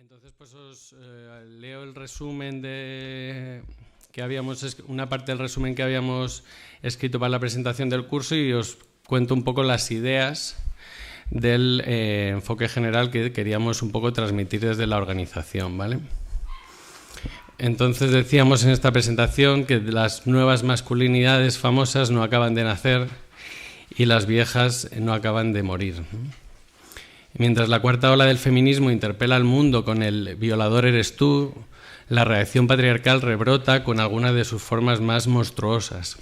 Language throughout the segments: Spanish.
Entonces, pues os leo el resumen una parte del resumen que habíamos escrito para la presentación del curso y os cuento un poco las ideas del enfoque general que queríamos un poco transmitir desde la organización, ¿vale? Entonces decíamos en esta presentación que las nuevas masculinidades famosas no acaban de nacer y las viejas no acaban de morir, ¿no? Mientras la cuarta ola del feminismo interpela al mundo con el violador eres tú, la reacción patriarcal rebrota con algunas de sus formas más monstruosas.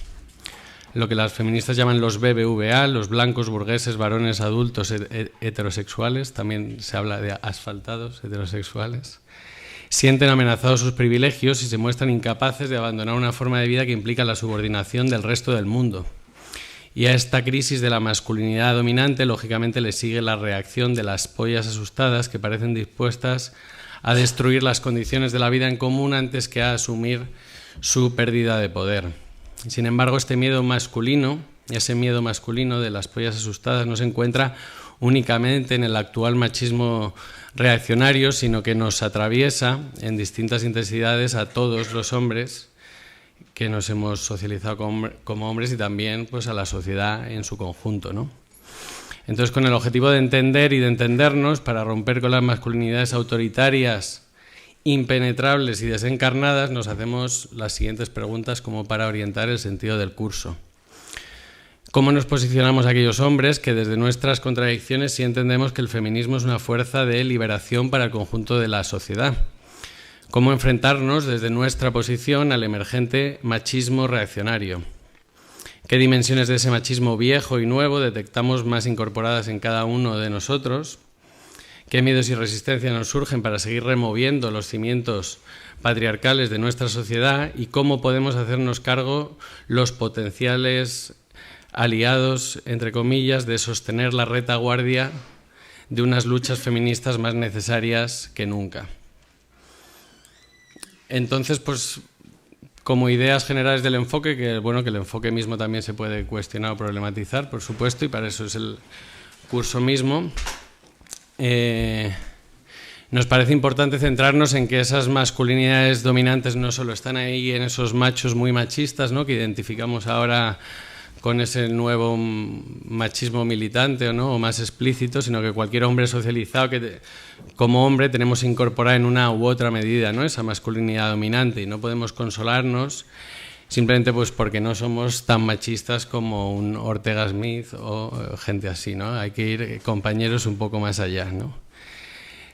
Lo que las feministas llaman los BBVA, los blancos, burgueses, varones, adultos, heterosexuales, también se habla de asfaltados heterosexuales, sienten amenazados sus privilegios y se muestran incapaces de abandonar una forma de vida que implica la subordinación del resto del mundo. Y a esta crisis de la masculinidad dominante, lógicamente, le sigue la reacción de las pollas asustadas que parecen dispuestas a destruir las condiciones de la vida en común antes que a asumir su pérdida de poder. Sin embargo, ese miedo masculino de las pollas asustadas no se encuentra únicamente en el actual machismo reaccionario, sino que nos atraviesa en distintas intensidades a todos los hombres que nos hemos socializado como hombres y también pues, a la sociedad en su conjunto, ¿no? Entonces, con el objetivo de entender y de entendernos, para romper con las masculinidades autoritarias, impenetrables y desencarnadas, nos hacemos las siguientes preguntas como para orientar el sentido del curso. ¿Cómo nos posicionamos aquellos hombres que desde nuestras contradicciones sí entendemos que el feminismo es una fuerza de liberación para el conjunto de la sociedad? ¿Cómo enfrentarnos desde nuestra posición al emergente machismo reaccionario? ¿Qué dimensiones de ese machismo viejo y nuevo detectamos más incorporadas en cada uno de nosotros? ¿Qué miedos y resistencias nos surgen para seguir removiendo los cimientos patriarcales de nuestra sociedad? ¿Y cómo podemos hacernos cargo los potenciales aliados, entre comillas, de sostener la retaguardia de unas luchas feministas más necesarias que nunca? Entonces, pues, como ideas generales del enfoque, que el enfoque mismo también se puede cuestionar o problematizar, por supuesto, y para eso es el curso mismo, nos parece importante centrarnos en que esas masculinidades dominantes no solo están ahí en esos machos muy machistas, ¿no?, que identificamos ahora con ese nuevo machismo militante, ¿no?, o más explícito, sino que cualquier hombre socializado que como hombre tenemos que incorporar en una u otra medida, ¿no?, esa masculinidad dominante, y no podemos consolarnos simplemente pues porque no somos tan machistas como un Ortega Smith o gente así, ¿no? Hay que ir compañeros un poco más allá, ¿no?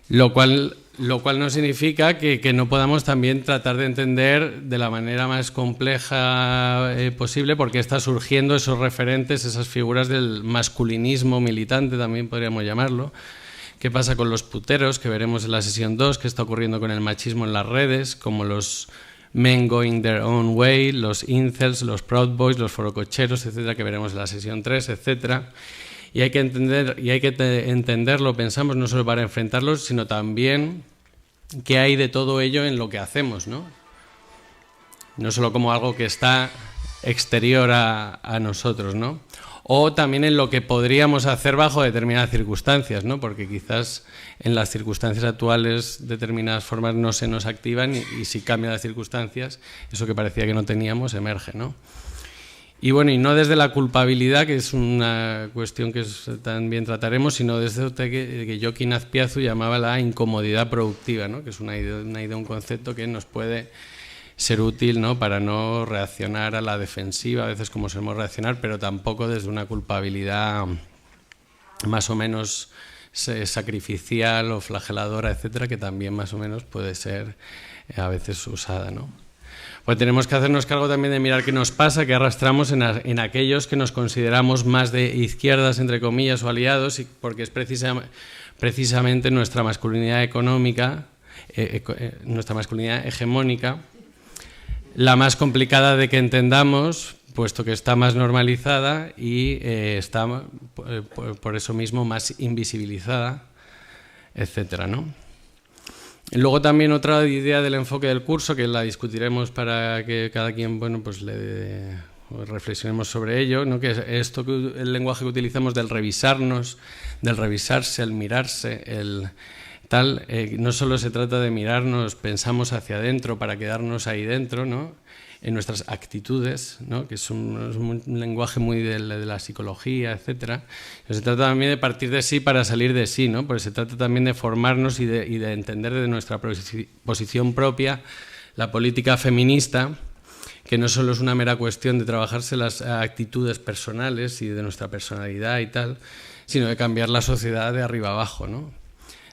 Lo cual no significa que no podamos también tratar de entender de la manera más compleja posible por qué están surgiendo esos referentes, esas figuras del masculinismo militante, también podríamos llamarlo. ¿Qué pasa con los puteros, que veremos en la sesión 2? ¿Qué está ocurriendo con el machismo en las redes? Como los men going their own way, los incels, los proud boys, los forococheros, etcétera, que veremos en la sesión 3, etcétera. Y hay que entenderlo, pensamos, no solo para enfrentarlos, sino también qué hay de todo ello en lo que hacemos, ¿no? No solo como algo que está exterior a nosotros, ¿no? O también en lo que podríamos hacer bajo determinadas circunstancias, ¿no? Porque quizás en las circunstancias actuales determinadas formas no se nos activan y si cambian las circunstancias, eso que parecía que no teníamos emerge, ¿no? Y bueno, y no desde la culpabilidad, que es una cuestión que también trataremos, sino desde lo que Joaquín Azpiazu llamaba la incomodidad productiva, ¿no?, que es una idea, un concepto que nos puede ser útil, ¿no?, para no reaccionar a la defensiva, a veces como solemos reaccionar, pero tampoco desde una culpabilidad más o menos sacrificial o flageladora, etcétera, que también más o menos puede ser a veces usada, ¿no? Pues tenemos que hacernos cargo también de mirar qué nos pasa, qué arrastramos en aquellos que nos consideramos más de izquierdas, entre comillas, o aliados, porque es precisamente nuestra masculinidad económica, nuestra masculinidad hegemónica, la más complicada de que entendamos, puesto que está más normalizada y está por eso mismo más invisibilizada, etcétera, ¿no? Luego también otra idea del enfoque del curso, que la discutiremos para que cada quien, bueno, pues reflexionemos sobre ello, ¿no?, que es el lenguaje que utilizamos del revisarnos, del revisarse, el mirarse, el tal, no solo se trata de mirarnos, pensamos hacia adentro para quedarnos ahí dentro, ¿no?, en nuestras actitudes, ¿no?, que es un lenguaje muy de la psicología, etcétera. Se trata también de partir de sí para salir de sí, ¿no?, porque se trata también de formarnos y de entender desde nuestra posición propia la política feminista, que no solo es una mera cuestión de trabajarse las actitudes personales y de nuestra personalidad y tal, sino de cambiar la sociedad de arriba abajo, ¿no?,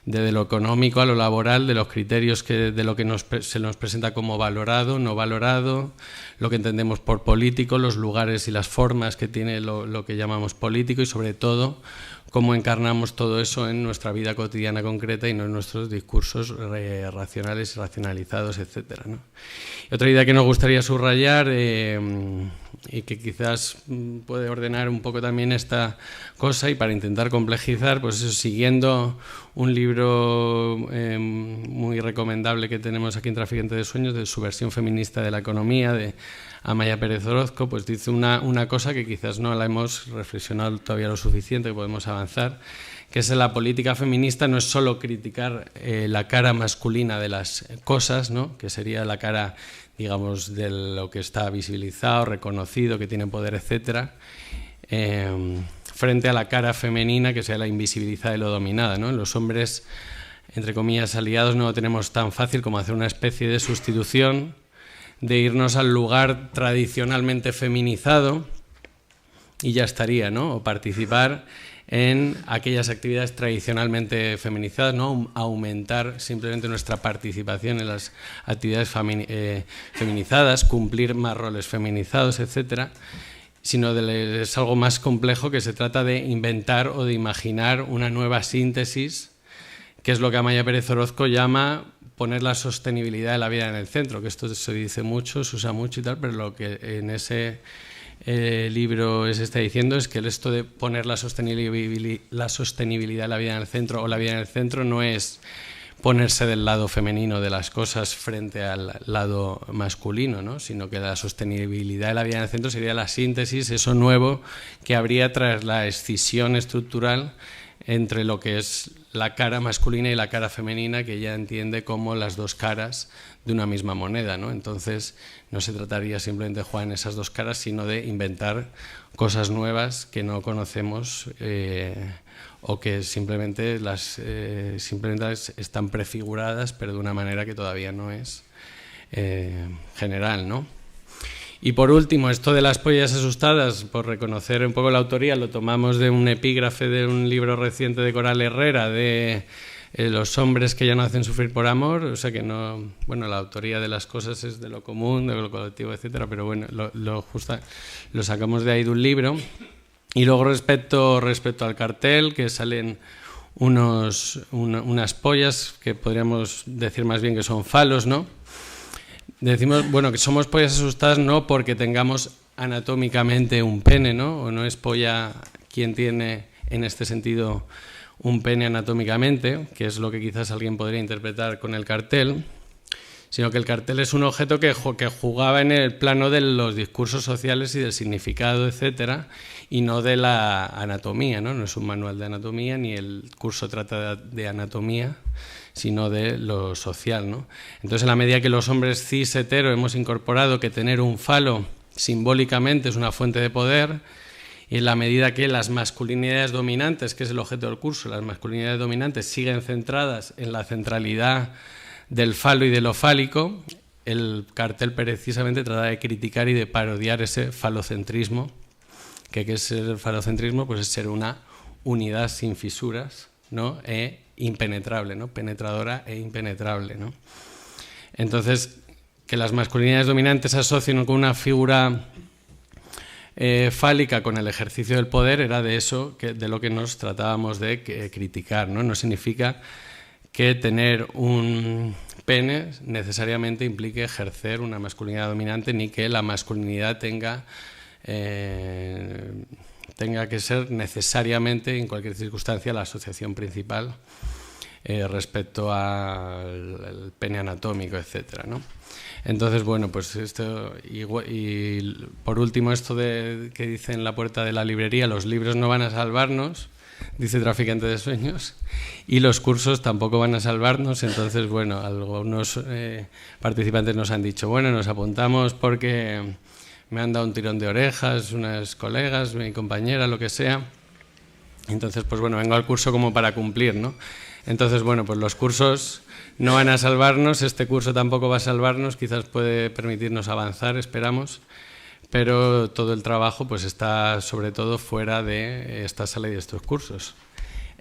desde lo económico a lo laboral, de los criterios de lo que se nos presenta como valorado, no valorado, lo que entendemos por político, los lugares y las formas que tiene lo que llamamos político y sobre todo cómo encarnamos todo eso en nuestra vida cotidiana concreta y no en nuestros discursos racionales y racionalizados, etcétera, ¿no? Y otra idea que nos gustaría subrayar y que quizás puede ordenar un poco también esta cosa y para intentar complejizar, pues eso, siguiendo un libro muy recomendable que tenemos aquí en Traficante de Sueños, de Subversión feminista de la economía, de Amaia Pérez Orozco, pues dice una cosa que quizás no la hemos reflexionado todavía lo suficiente, que podemos avanzar, que es la política feminista no es solo criticar la cara masculina de las cosas, ¿no?, que sería la cara, digamos, de lo que está visibilizado, reconocido, que tiene poder, etcétera, frente a la cara femenina, que sea la invisibilizada y lo dominada, ¿no? Los hombres, entre comillas, aliados, no lo tenemos tan fácil como hacer una especie de sustitución, de irnos al lugar tradicionalmente feminizado y ya estaría, ¿no?, o participar en aquellas actividades tradicionalmente feminizadas, ¿no?, aumentar simplemente nuestra participación en las actividades feminizadas, cumplir más roles feminizados, etcétera, sino es algo más complejo, que se trata de inventar o de imaginar una nueva síntesis, que es lo que Amaia Pérez Orozco llama poner la sostenibilidad de la vida en el centro, que esto se dice mucho, se usa mucho y tal, pero lo que en ese libro se está diciendo es que esto de poner la sostenibilidad de la vida en el centro o la vida en el centro no es ponerse del lado femenino de las cosas frente al lado masculino, ¿no?, sino que la sostenibilidad de la vida en el centro sería la síntesis, eso nuevo que habría tras la escisión estructural entre lo que es la cara masculina y la cara femenina, que ella entiende como las dos caras de una misma moneda, ¿no? Entonces no se trataría simplemente de jugar en esas dos caras, sino de inventar cosas nuevas que no conocemos o que simplemente están prefiguradas, pero de una manera que todavía no es general, ¿no? Y por último, esto de las pollas asustadas, por reconocer un poco la autoría, lo tomamos de un epígrafe de un libro reciente de Coral Herrera, de los hombres que ya no hacen sufrir por amor, o sea que no, bueno, la autoría de las cosas es de lo común, de lo colectivo, etcétera, pero bueno, lo sacamos de ahí de un libro. Y luego respecto al cartel, que salen unas pollas que podríamos decir más bien que son falos, ¿no? Decimos, bueno, que somos pollas asustadas no porque tengamos anatómicamente un pene, ¿no? O no es polla quien tiene en este sentido un pene anatómicamente, que es lo que quizás alguien podría interpretar con el cartel, sino que el cartel es un objeto que jugaba en el plano de los discursos sociales y del significado, etcétera, y no de la anatomía, ¿no? No es un manual de anatomía, ni el curso trata de anatomía, sino de lo social, ¿no? Entonces, en la medida que los hombres cis hetero hemos incorporado que tener un falo simbólicamente es una fuente de poder, y en la medida que las masculinidades dominantes, que es el objeto del curso, las masculinidades dominantes siguen centradas en la centralidad del falo y de lo fálico, el cartel precisamente trata de criticar y de parodiar ese falocentrismo, que ¿qué es el falocentrismo? Pues es ser una unidad sin fisuras, ¿no? Impenetrable, ¿no? Penetradora e impenetrable, ¿no? Entonces, que las masculinidades dominantes se asocien con una figura fálica con el ejercicio del poder era de eso de lo que nos tratábamos de criticar, ¿no? No significa que tener un pene necesariamente implique ejercer una masculinidad dominante, ni que la masculinidad tenga que ser necesariamente, en cualquier circunstancia, la asociación principal respecto al pene anatómico, etcétera, ¿no? Entonces, bueno, pues esto, y por último esto que dice en la puerta de la librería, los libros no van a salvarnos, dice Traficante de Sueños, y los cursos tampoco van a salvarnos. Entonces, bueno, algunos participantes nos han dicho, bueno, nos apuntamos porque me han dado un tirón de orejas, unas colegas, mi compañera, lo que sea. Entonces, pues bueno, vengo al curso como para cumplir, ¿no? Entonces, bueno, pues los cursos no van a salvarnos, este curso tampoco va a salvarnos, quizás puede permitirnos avanzar, esperamos, pero todo el trabajo pues está sobre todo fuera de esta sala y de estos cursos.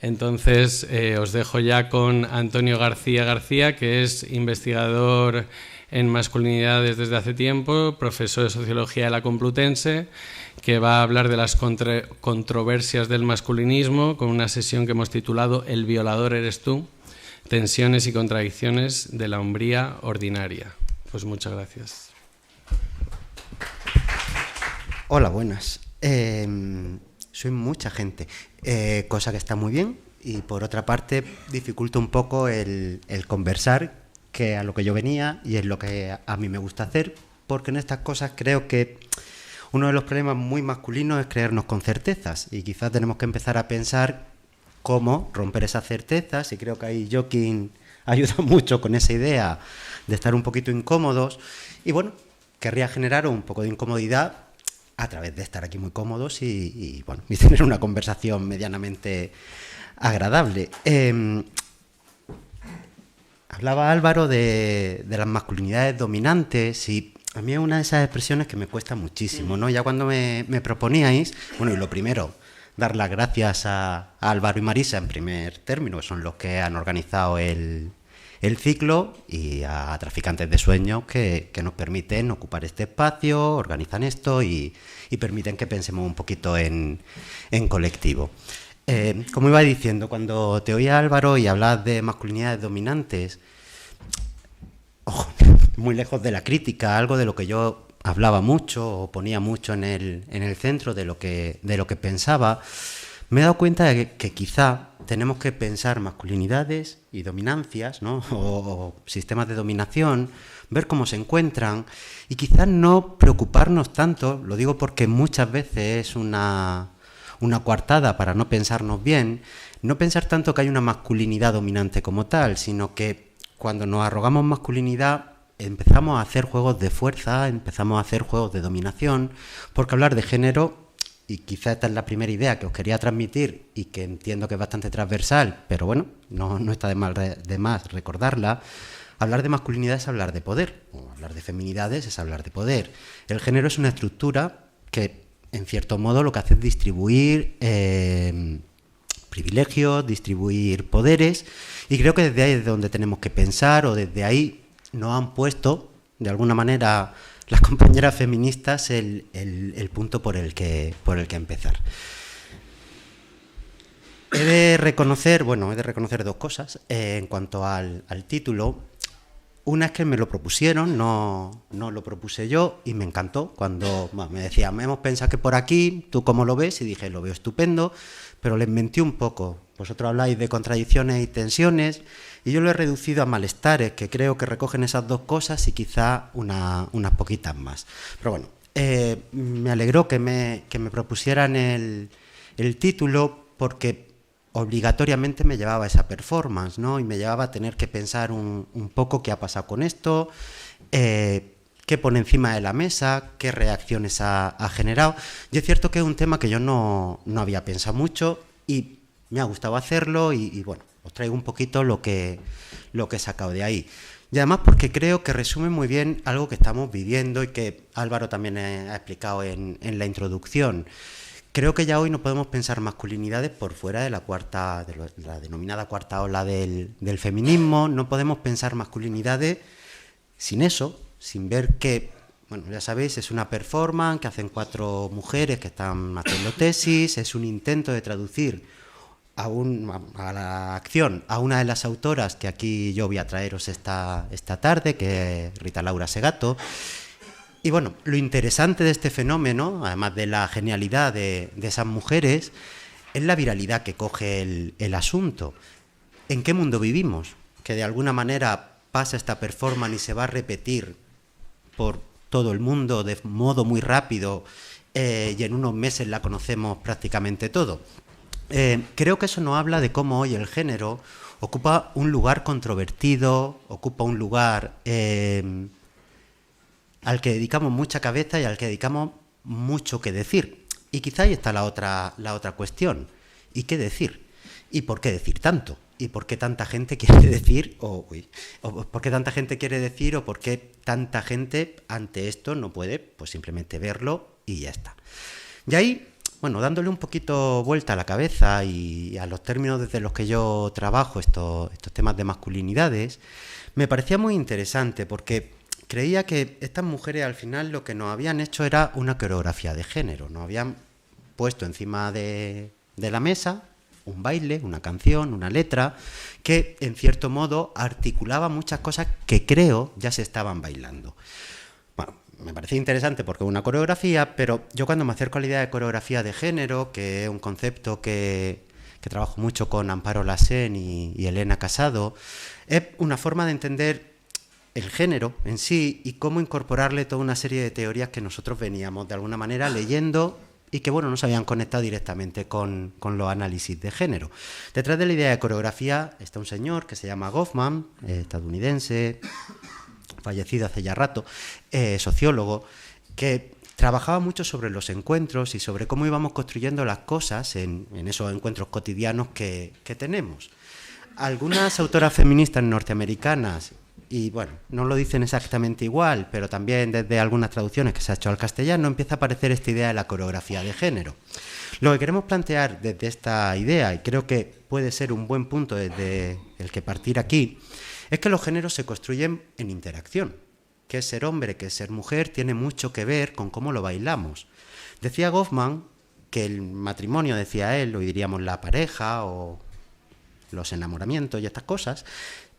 Entonces, os dejo ya con Antonio García García, que es investigador en masculinidades desde hace tiempo, profesor de Sociología de la Complutense, que va a hablar de las controversias del masculinismo con una sesión que hemos titulado El violador eres tú, tensiones y contradicciones de la hombría ordinaria. Pues muchas gracias. Hola, buenas. Soy mucha gente, cosa que está muy bien, y por otra parte dificulta un poco el conversar, que a lo que yo venía y es lo que a mí me gusta hacer, porque en estas cosas creo que uno de los problemas muy masculinos es creernos con certezas, y quizás tenemos que empezar a pensar cómo romper esas certezas, y creo que ahí Joaquín ayuda mucho con esa idea de estar un poquito incómodos, y bueno, querría generar un poco de incomodidad a través de estar aquí muy cómodos y tener una conversación medianamente agradable. Hablaba Álvaro de las masculinidades dominantes, y a mí es una de esas expresiones que me cuesta muchísimo, ¿no? Ya cuando me proponíais, bueno, y lo primero, dar las gracias a Álvaro y Marisa en primer término, que son los que han organizado el ciclo, y a Traficantes de Sueños que nos permiten ocupar este espacio, organizan esto y permiten que pensemos un poquito en colectivo. Como iba diciendo, cuando te oía Álvaro y hablabas de masculinidades dominantes, ojo, muy lejos de la crítica, algo de lo que yo hablaba mucho o ponía mucho en el centro de lo que pensaba, me he dado cuenta de que quizá tenemos que pensar masculinidades y dominancias, ¿no? o sistemas de dominación, ver cómo se encuentran, y quizás no preocuparnos tanto, lo digo porque muchas veces es una coartada para no pensarnos bien, no pensar tanto que hay una masculinidad dominante como tal, sino que cuando nos arrogamos masculinidad empezamos a hacer juegos de fuerza, empezamos a hacer juegos de dominación, porque hablar de género, y quizá esta es la primera idea que os quería transmitir y que entiendo que es bastante transversal, pero bueno, no está de más recordarla. Hablar de masculinidad es hablar de poder, o hablar de feminidades es hablar de poder. El género es una estructura que, en cierto modo, lo que hace es distribuir privilegios, distribuir poderes, y creo que desde ahí es donde tenemos que pensar, o desde ahí nos han puesto, de alguna manera, las compañeras feministas el punto por el que empezar. He de reconocer dos cosas en cuanto al título. Una es que me lo propusieron, no lo propuse yo, y me encantó cuando me decían, hemos pensado que por aquí, ¿tú cómo lo ves? Y dije, lo veo estupendo, pero les mentí un poco. Vosotros habláis de contradicciones y tensiones, y yo lo he reducido a malestares, que creo que recogen esas dos cosas y quizá unas poquitas más. Pero bueno, me alegró que me propusieran el título, porque obligatoriamente me llevaba a esa performance, ¿no? Y me llevaba a tener que pensar un poco qué ha pasado con esto, qué pone encima de la mesa, qué reacciones ha generado. Y es cierto que es un tema que yo no había pensado mucho, y me ha gustado hacerlo, y bueno, os traigo un poquito lo que he sacado de ahí. Y además porque creo que resume muy bien algo que estamos viviendo y que Álvaro también ha explicado en la introducción. Creo que ya hoy no podemos pensar masculinidades por fuera de la denominada cuarta ola del feminismo. No podemos pensar masculinidades sin eso, sin ver que, bueno, ya sabéis, es una performance que hacen 4 mujeres que están haciendo tesis, es un intento de traducir a la acción a una de las autoras que aquí yo voy a traeros esta tarde, que es Rita Laura Segato. Y bueno, lo interesante de este fenómeno, además de la genialidad de esas mujeres, es la viralidad que coge el asunto. ¿En qué mundo vivimos? Que de alguna manera pasa esta performance y se va a repetir por todo el mundo de modo muy rápido, y en unos meses la conocemos prácticamente todo. Creo que eso nos habla de cómo hoy el género ocupa un lugar controvertido, ocupa un lugar al que dedicamos mucha cabeza y al que dedicamos mucho que decir. Y quizá ahí está la otra cuestión. ¿Y qué decir? ¿Y por qué decir tanto? ¿Y por qué tanta gente quiere decir? O por qué tanta gente quiere decir o por qué tanta gente ante esto no puede pues simplemente verlo y ya está. Y ahí, bueno, dándole un poquito vuelta a la cabeza y a los términos desde los que yo trabajo estos temas de masculinidades, me parecía muy interesante porque creía que estas mujeres al final lo que nos habían hecho era una coreografía de género. Nos habían puesto encima de la mesa un baile, una canción, una letra, que en cierto modo articulaba muchas cosas que creo ya se estaban bailando. Bueno, me parecía interesante porque es una coreografía, pero yo cuando me acerco a la idea de coreografía de género, que es un concepto que trabajo mucho con Amparo Lasén y Elena Casado, es una forma de entender el género en sí y cómo incorporarle toda una serie de teorías que nosotros veníamos de alguna manera leyendo y que bueno, no se habían conectado directamente con los análisis de género. Detrás de la idea de coreografía está un señor que se llama Goffman, estadounidense, fallecido hace ya rato, sociólogo, que trabajaba mucho sobre los encuentros y sobre cómo íbamos construyendo las cosas en esos encuentros cotidianos que tenemos. Algunas autoras feministas norteamericanas, y bueno, no lo dicen exactamente igual, pero también desde algunas traducciones que se ha hecho al castellano, empieza a aparecer esta idea de la coreografía de género. Lo que queremos plantear desde esta idea, y creo que puede ser un buen punto desde el que partir aquí, es que los géneros se construyen en interacción. Que es ser hombre, que es ser mujer, tiene mucho que ver con cómo lo bailamos. Decía Goffman que el matrimonio, decía él, o diríamos la pareja, o los enamoramientos y estas cosas,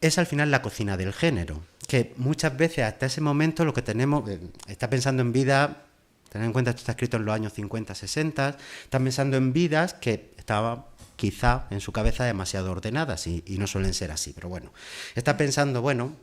es al final la cocina del género, que muchas veces hasta ese momento lo que tenemos, está pensando en vida, tened en cuenta que esto está escrito en los años 50, 60, están pensando en vidas que estaban quizá en su cabeza demasiado ordenadas y no suelen ser así, pero bueno, está pensando, bueno,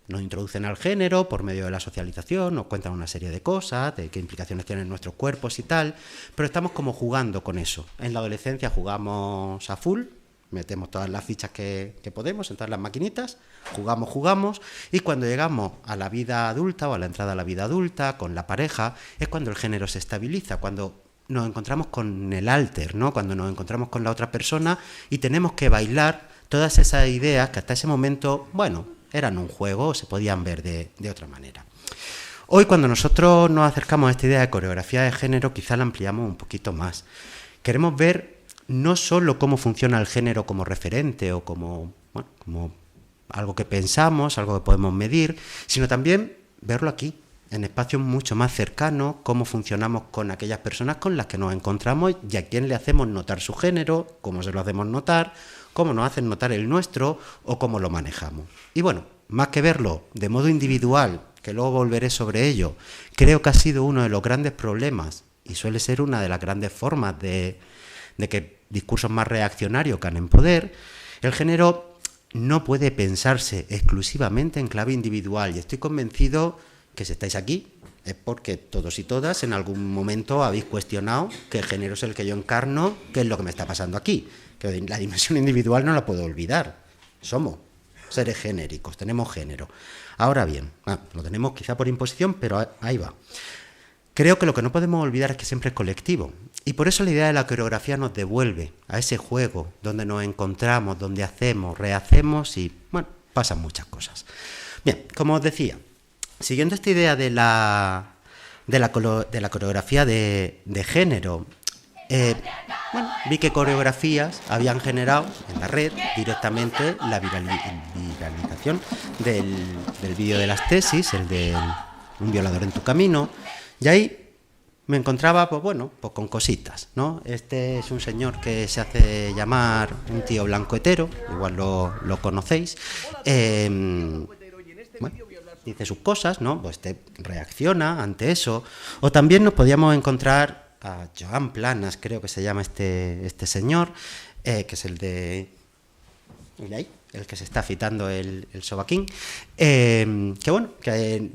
nos introducen al género por medio de la socialización, nos cuentan una serie de cosas, de qué implicaciones tienen nuestros cuerpos y tal, pero estamos como jugando con eso. En la adolescencia jugamos a full, metemos todas las fichas que podemos en todas las maquinitas, jugamos, y cuando llegamos a la vida adulta o a la entrada a la vida adulta, con la pareja, es cuando el género se estabiliza, cuando nos encontramos con el alter, ¿no? Cuando nos encontramos con la otra persona y tenemos que bailar todas esas ideas que hasta ese momento, bueno, eran un juego o se podían ver de otra manera. Hoy, cuando nosotros nos acercamos a esta idea de coreografía de género, quizá la ampliamos un poquito más. Queremos ver no solo cómo funciona el género como referente o como algo que pensamos, algo que podemos medir, sino también verlo aquí, en espacios mucho más cercanos, cómo funcionamos con aquellas personas con las que nos encontramos y a quién le hacemos notar su género, cómo se lo hacemos notar, cómo nos hacen notar el nuestro o cómo lo manejamos. Y bueno, más que verlo de modo individual, que luego volveré sobre ello, creo que ha sido uno de los grandes problemas y suele ser una de las grandes formas de que discursos más reaccionarios ganen poder. El género no puede pensarse exclusivamente en clave individual y estoy convencido que si estáis aquí es porque todos y todas en algún momento habéis cuestionado qué género es el que yo encarno, qué es lo que me está pasando aquí, que la dimensión individual no la puedo olvidar, somos seres genéricos, tenemos género. Ahora bien, lo tenemos quizá por imposición, pero ahí va. Creo que lo que no podemos olvidar es que siempre es colectivo y por eso la idea de la coreografía nos devuelve a ese juego donde nos encontramos, donde hacemos, rehacemos y bueno, pasan muchas cosas. Bien, como os decía, siguiendo esta idea de la coreografía de género, vi que coreografías habían generado en la red directamente la viralización del vídeo de las tesis, el de Un violador en tu camino, y ahí me encontraba pues con cositas, ¿no? Este es un señor que se hace llamar un tío blanco hetero, igual lo conocéis, dice sus cosas, ¿no? Pues reacciona ante eso. O también nos podíamos encontrar a Joan Planas, creo que se llama este señor, que es el de ahí, el que se está afeitando el sobaquín, que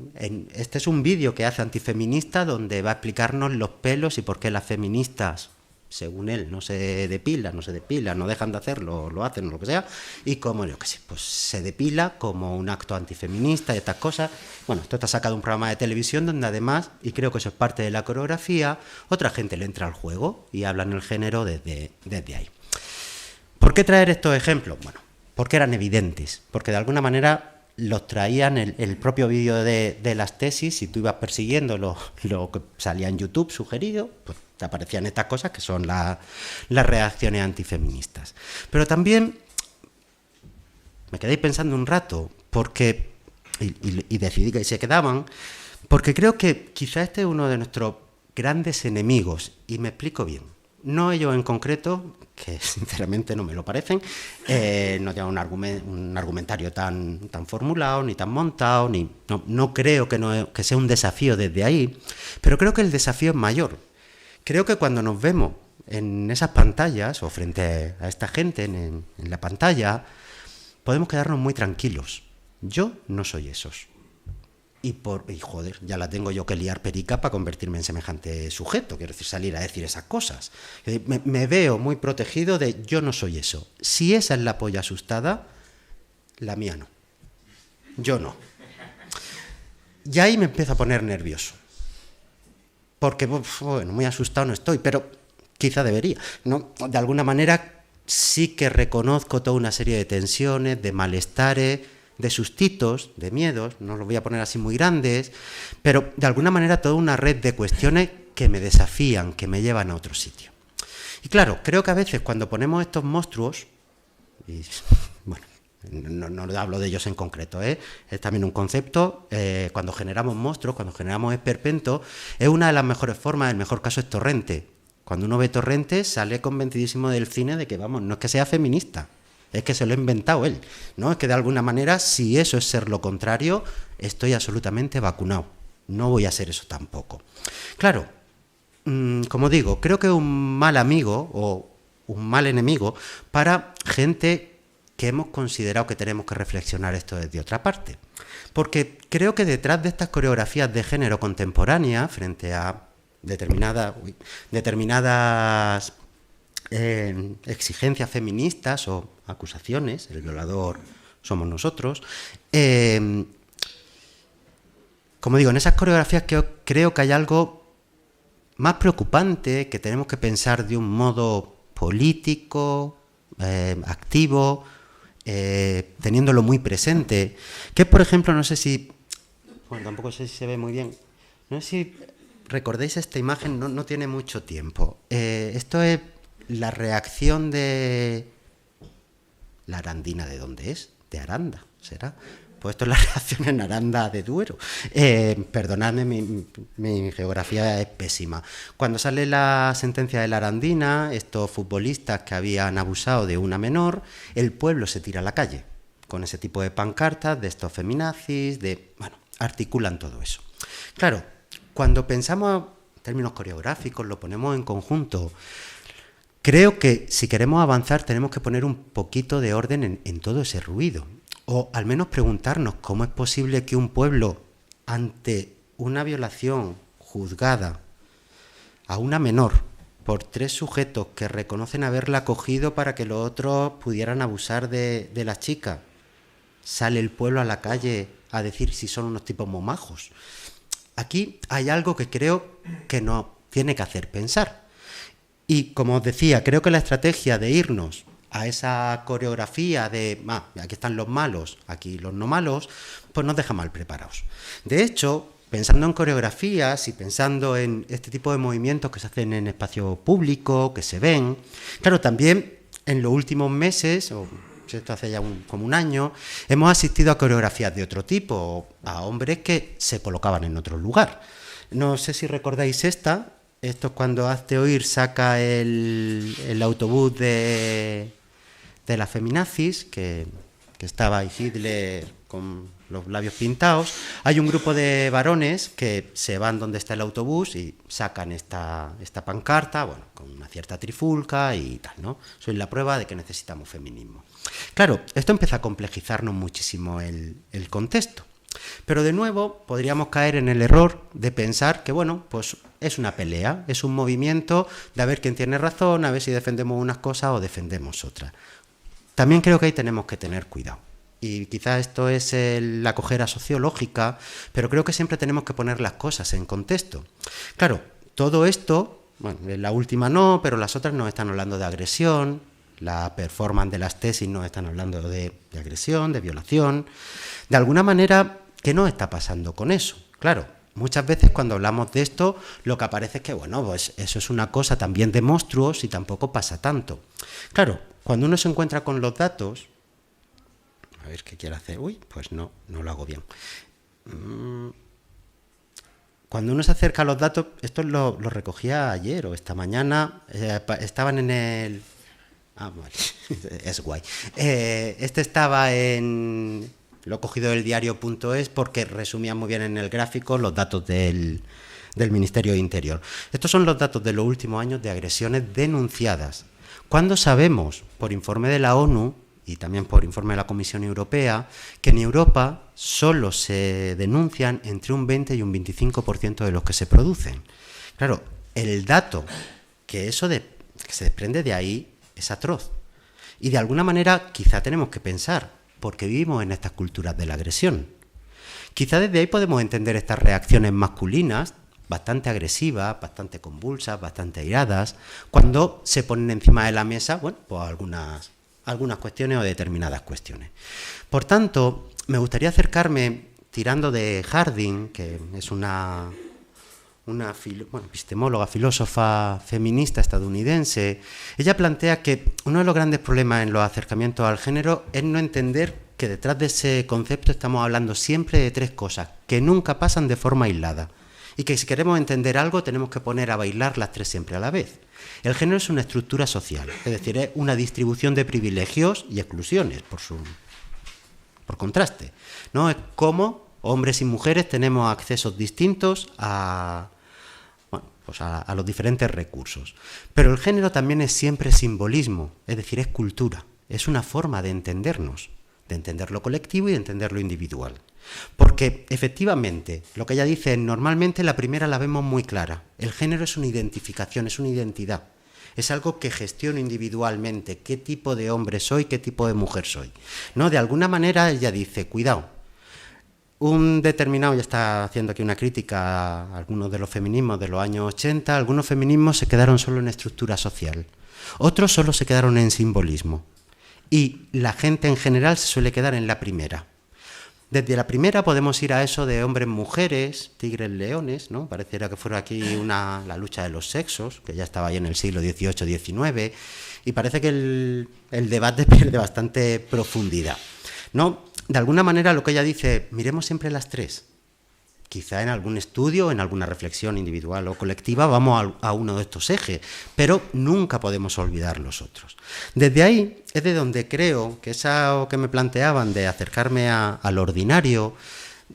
este es un vídeo que hace antifeminista donde va a explicarnos los pelos y por qué las feministas según él, no se depila, no se depila, no dejan de hacerlo, lo hacen o lo que sea, y como, yo qué sé, pues se depila como un acto antifeminista y estas cosas. Bueno, esto está sacado de un programa de televisión donde además, y creo que eso es parte de la coreografía, otra gente le entra al juego y hablan el género desde ahí. ¿Por qué traer estos ejemplos? Bueno, porque eran evidentes, porque de alguna manera los traían el propio vídeo de las tesis. Si tú ibas persiguiendo lo que salía en YouTube sugerido, pues te aparecían estas cosas que son las reacciones antifeministas. Pero también me quedé pensando un rato, porque y decidí que se quedaban, porque creo que quizá este es uno de nuestros grandes enemigos, y me explico bien. No ellos en concreto, que sinceramente no me lo parecen, no tienen un argumentario tan formulado, ni tan montado, no creo que sea un desafío desde ahí, pero creo que el desafío es mayor. Creo que cuando nos vemos en esas pantallas, o frente a esta gente en la pantalla, podemos quedarnos muy tranquilos. Yo no soy esos. Y joder, ya la tengo yo que liar perica para convertirme en semejante sujeto, quiero decir, salir a decir esas cosas. Me veo muy protegido de yo no soy eso. Si esa es la polla asustada, la mía no. Yo no. Y ahí me empiezo a poner nervioso. Porque, bueno, muy asustado no estoy, pero quizá debería, ¿no? De alguna manera sí que reconozco toda una serie de tensiones, de malestares, de sustitos, de miedos, no los voy a poner así muy grandes, pero de alguna manera toda una red de cuestiones que me desafían, que me llevan a otro sitio. Y claro, creo que a veces cuando ponemos estos monstruos, y bueno, no hablo de ellos en concreto, es también un concepto, cuando generamos monstruos, cuando generamos esperpentos, es una de las mejores formas, el mejor caso es Torrente. Cuando uno ve Torrente sale convencidísimo del cine de que, vamos, no es que sea feminista, es que se lo ha inventado él, ¿no? Es que de alguna manera, si eso es ser lo contrario, estoy absolutamente vacunado. No voy a ser eso tampoco. Claro, como digo, creo que es un mal amigo o un mal enemigo para gente que hemos considerado que tenemos que reflexionar esto desde otra parte. Porque creo que detrás de estas coreografías de género contemporánea, frente a determinadas exigencias feministas o acusaciones, el violador somos nosotros, como digo, en esas coreografías creo que hay algo más preocupante, que tenemos que pensar de un modo político, activo, teniéndolo muy presente, que por ejemplo, no sé si, bueno, tampoco sé si se ve muy bien, no sé si recordáis esta imagen, no tiene mucho tiempo, esto es la reacción de la Arandina, ¿de dónde es? De Aranda, ¿será? Pues esto es la reacción en Aranda de Duero. Perdonadme, mi geografía es pésima. Cuando sale la sentencia de la Arandina, estos futbolistas que habían abusado de una menor, el pueblo se tira a la calle con ese tipo de pancartas, de estos feminazis, bueno, articulan todo eso. Claro, cuando pensamos en términos coreográficos, lo ponemos en conjunto. Creo que si queremos avanzar tenemos que poner un poquito de orden en todo ese ruido, o al menos preguntarnos cómo es posible que un pueblo, ante una violación juzgada a una menor por 3 sujetos que reconocen haberla cogido para que los otros pudieran abusar de la chica, sale el pueblo a la calle a decir si son unos tipos muy majos. Aquí hay algo que creo que nos tiene que hacer pensar. Y como os decía, creo que la estrategia de irnos a esa coreografía de aquí están los malos, aquí los no malos, pues nos deja mal preparados. De hecho, pensando en coreografías y pensando en este tipo de movimientos que se hacen en espacio público, que se ven, claro, también en los últimos meses, o esto hace ya como un año, hemos asistido a coreografías de otro tipo, a hombres que se colocaban en otro lugar. No sé si recordáis esta. Esto es cuando Hazte Oír saca el autobús de la feminazis, que estaba ahí Hitler con los labios pintados. Hay un grupo de varones que se van donde está el autobús y sacan esta pancarta, bueno, con una cierta trifulca y tal, ¿no? Soy la prueba de que necesitamos feminismo. Claro, esto empieza a complejizarnos muchísimo el contexto. Pero de nuevo podríamos caer en el error de pensar que, bueno, pues es una pelea, es un movimiento de a ver quién tiene razón, a ver si defendemos unas cosas o defendemos otras. También creo que ahí tenemos que tener cuidado. Y quizás esto es la cojera sociológica, pero creo que siempre tenemos que poner las cosas en contexto. Claro, todo esto, bueno, la última no, pero las otras nos están hablando de agresión, la performance de las tesis nos están hablando de agresión, de violación. De alguna manera, ¿qué nos está pasando con eso? Claro, muchas veces cuando hablamos de esto, lo que aparece es que, bueno, pues eso es una cosa también de monstruos y tampoco pasa tanto. Claro, cuando uno se encuentra con los datos, a ver qué quiero hacer, pues no lo hago bien. Cuando uno se acerca a los datos, esto lo recogía ayer o esta mañana, estaban en el... vale, es guay. Este estaba en... Lo he cogido del diario.es porque resumía muy bien en el gráfico los datos del Ministerio de Interior. Estos son los datos de los últimos años de agresiones denunciadas. Cuando sabemos, por informe de la ONU y también por informe de la Comisión Europea, que en Europa solo se denuncian entre un 20 y un 25% de los que se producen. Claro, el dato que se desprende de ahí es atroz. Y de alguna manera quizá tenemos que pensar, porque vivimos en estas culturas de la agresión. Quizá desde ahí podemos entender estas reacciones masculinas, bastante agresivas, bastante convulsas, bastante airadas, cuando se ponen encima de la mesa, bueno, pues algunas cuestiones o determinadas cuestiones. Por tanto, me gustaría acercarme, tirando de Harding, que es una epistemóloga, filósofa feminista estadounidense. Ella plantea que uno de los grandes problemas en los acercamientos al género es no entender que detrás de ese concepto estamos hablando siempre de tres cosas que nunca pasan de forma aislada y que si queremos entender algo tenemos que poner a bailar las tres siempre a la vez. El género es una estructura social, es decir, es una distribución de privilegios y exclusiones, por contraste, ¿no? Es como hombres y mujeres tenemos accesos distintos a los diferentes recursos. Pero el género también es siempre simbolismo, es decir, es cultura, es una forma de entendernos, de entender lo colectivo y de entender lo individual. Porque efectivamente, lo que ella dice, normalmente la primera la vemos muy clara. El género es una identificación, es una identidad. Es algo que gestiono individualmente, qué tipo de hombre soy, qué tipo de mujer soy. ¿No? De alguna manera ella dice, cuidado, un determinado, ya está haciendo aquí una crítica a algunos de los feminismos de los años 80, algunos feminismos se quedaron solo en estructura social, otros solo se quedaron en simbolismo. Y la gente en general se suele quedar en la primera. Desde la primera podemos ir a eso de hombres, mujeres, tigres, leones, ¿no? Pareciera que fuera aquí la lucha de los sexos, que ya estaba ahí en el siglo XVIII, XIX, y parece que el debate pierde bastante profundidad, ¿no? De alguna manera lo que ella dice, miremos siempre las tres. Quizá en algún estudio, en alguna reflexión individual o colectiva, vamos a uno de estos ejes, pero nunca podemos olvidar los otros. Desde ahí es de donde creo que eso que me planteaban de acercarme al ordinario.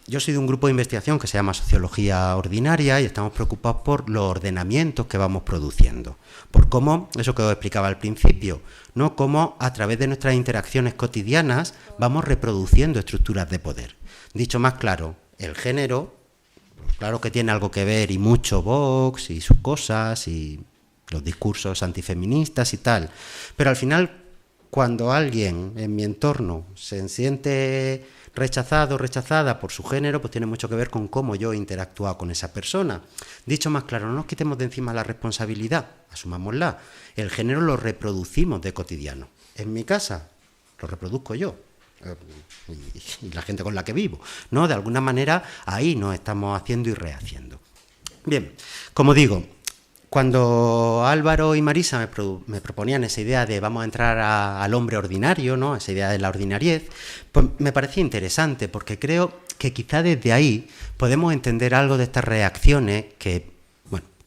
Yo soy de un grupo de investigación que se llama Sociología Ordinaria y estamos preocupados por los ordenamientos que vamos produciendo, por cómo, eso que os explicaba al principio, ¿no? Cómo a través de nuestras interacciones cotidianas vamos reproduciendo estructuras de poder. Dicho más claro, el género, pues claro que tiene algo que ver y mucho Vox y sus cosas y los discursos antifeministas y tal, pero al final cuando alguien en mi entorno se siente rechazado o rechazada por su género, pues tiene mucho que ver con cómo yo he interactuado con esa persona. Dicho más claro, no nos quitemos de encima la responsabilidad, asumámosla. El género lo reproducimos de cotidiano. En mi casa lo reproduzco yo y la gente con la que vivo, ¿no? De alguna manera ahí nos estamos haciendo y rehaciendo. Bien, como digo, cuando Álvaro y Marisa me proponían esa idea de vamos a entrar al hombre ordinario, ¿no? Esa idea de la ordinariez, pues me parecía interesante porque creo que quizá desde ahí podemos entender algo de estas reacciones que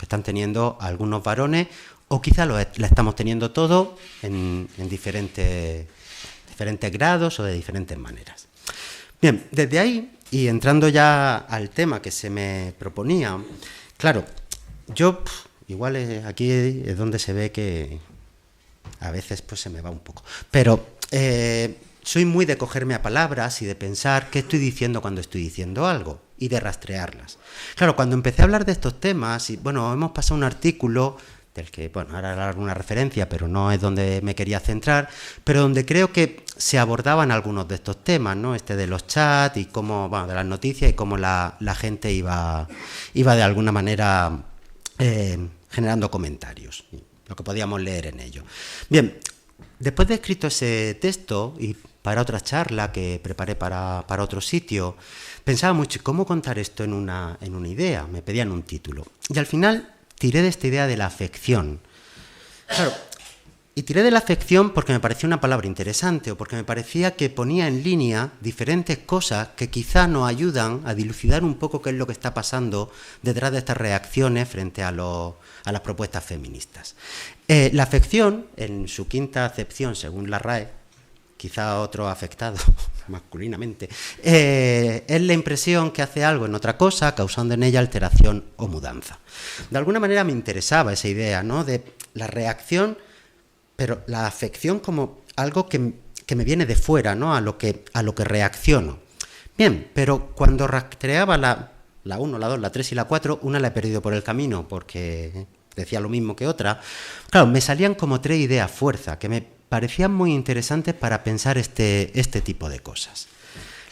están teniendo algunos varones o quizá la estamos teniendo todos en diferentes grados o de diferentes maneras. Bien, desde ahí y entrando ya al tema que se me proponía, claro, yo... Igual aquí es donde se ve que a veces pues se me va un poco. Pero soy muy de cogerme a palabras y de pensar qué estoy diciendo cuando estoy diciendo algo. y de rastrearlas. Claro, cuando empecé a hablar de estos temas, y bueno, hemos pasado un artículo del que, bueno, ahora haré alguna referencia, pero no es donde me quería centrar, pero donde creo que se abordaban algunos de estos temas, ¿no? Este de los chats y cómo, bueno, de las noticias y cómo la gente iba de alguna manera generando comentarios, lo que podíamos leer en ello. Bien, después de escrito ese texto y para otra charla que preparé para otro sitio, pensaba mucho cómo contar esto en una idea, me pedían un título. Y al final tiré de esta idea de la afección. Claro, y tiré de la afección porque me parecía una palabra interesante o porque me parecía que ponía en línea diferentes cosas que quizá nos ayudan a dilucidar un poco qué es lo que está pasando detrás de estas reacciones frente a las propuestas feministas. La afección, en su quinta acepción, según la RAE, quizá otro afectado masculinamente, es la impresión que hace algo en otra cosa, causando en ella alteración o mudanza. De alguna manera me interesaba esa idea, ¿no?, de la reacción, pero la afección como algo que me viene de fuera, ¿no?, a lo que reacciono. Bien, pero cuando rastreaba la 1, la 2, la 3 y la 4, una la he perdido por el camino porque decía lo mismo que otra. Claro, me salían como 3 ideas fuerza, que me parecían muy interesantes para pensar este tipo de cosas.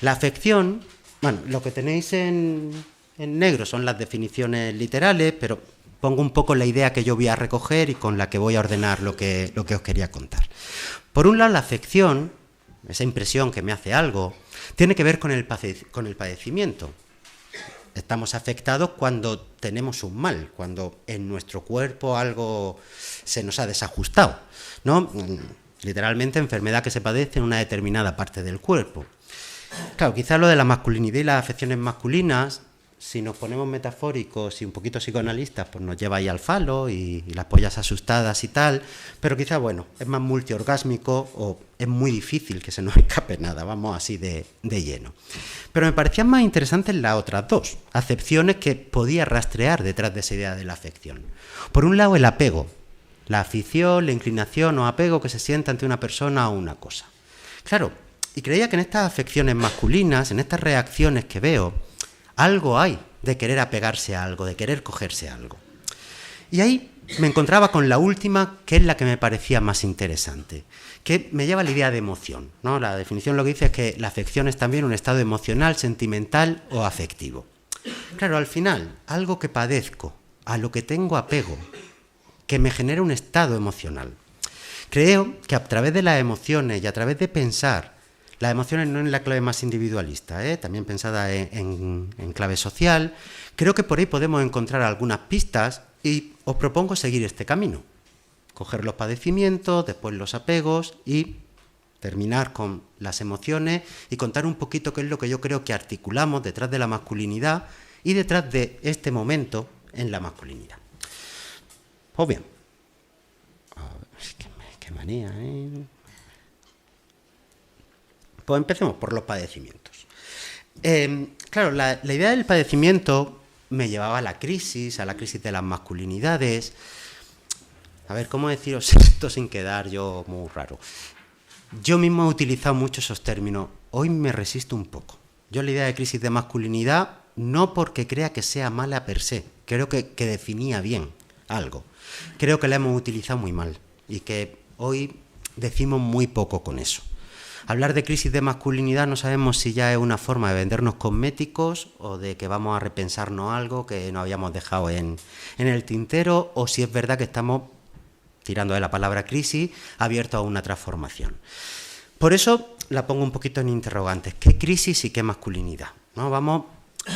La afección, bueno, lo que tenéis en negro son las definiciones literales, pero pongo un poco la idea que yo voy a recoger y con la que voy a ordenar lo que os quería contar. Por un lado, la afección, esa impresión que me hace algo, tiene que ver con el padecimiento. Estamos afectados cuando tenemos un mal, cuando en nuestro cuerpo algo se nos ha desajustado, ¿no? Literalmente enfermedad que se padece en una determinada parte del cuerpo. Claro, quizás lo de la masculinidad y las afecciones masculinas, si nos ponemos metafóricos y un poquito psicoanalistas, pues nos lleva ahí al falo y las pollas asustadas y tal, pero quizás, bueno, es más multiorgásmico o es muy difícil que se nos escape nada, vamos así de lleno. Pero me parecían más interesantes las otras dos acepciones que podía rastrear detrás de esa idea de la afección. Por un lado, el apego, la afición, la inclinación o apego que se siente ante una persona o una cosa. Claro, y creía que en estas afecciones masculinas, en estas reacciones que veo, algo hay de querer apegarse a algo, de querer cogerse a algo. Y ahí me encontraba con la última, que es la que me parecía más interesante, que me lleva a la idea de emoción, ¿no? La definición lo que dice es que la afección es también un estado emocional, sentimental o afectivo. Claro, al final, algo que padezco, a lo que tengo apego, que me genera un estado emocional. Creo que a través de las emociones y a través de pensar, las emociones no en la clave más individualista, también pensada en clave social, creo que por ahí podemos encontrar algunas pistas y os propongo seguir este camino. Coger los padecimientos, después los apegos y terminar con las emociones y contar un poquito qué es lo que yo creo que articulamos detrás de la masculinidad y detrás de este momento en la masculinidad. Pues bien, qué manía, ¿eh? Pues empecemos por los padecimientos. Claro, la idea del padecimiento me llevaba a la crisis de las masculinidades. A ver, ¿cómo deciros esto sin quedar yo muy raro? Yo mismo he utilizado mucho esos términos. Hoy me resisto un poco. Yo la idea de crisis de masculinidad, no porque crea que sea mala per se, creo que definía bien algo. Creo que la hemos utilizado muy mal y que hoy decimos muy poco con eso. Hablar de crisis de masculinidad no sabemos si ya es una forma de vendernos cosméticos o de que vamos a repensarnos algo que no habíamos dejado en el tintero, o si es verdad que estamos, tirando de la palabra crisis, abiertos a una transformación. Por eso la pongo un poquito en interrogantes. ¿Qué crisis y qué masculinidad? ¿No? Vamos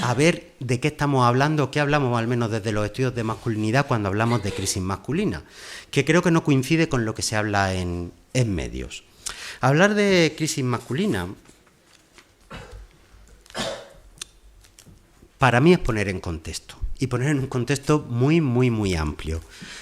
a ver de qué estamos hablando, qué hablamos al menos desde los estudios de masculinidad cuando hablamos de crisis masculina, que creo que no coincide con lo que se habla en medios. Hablar de crisis masculina, para mí es poner en contexto, y poner en un contexto muy, muy, muy amplio.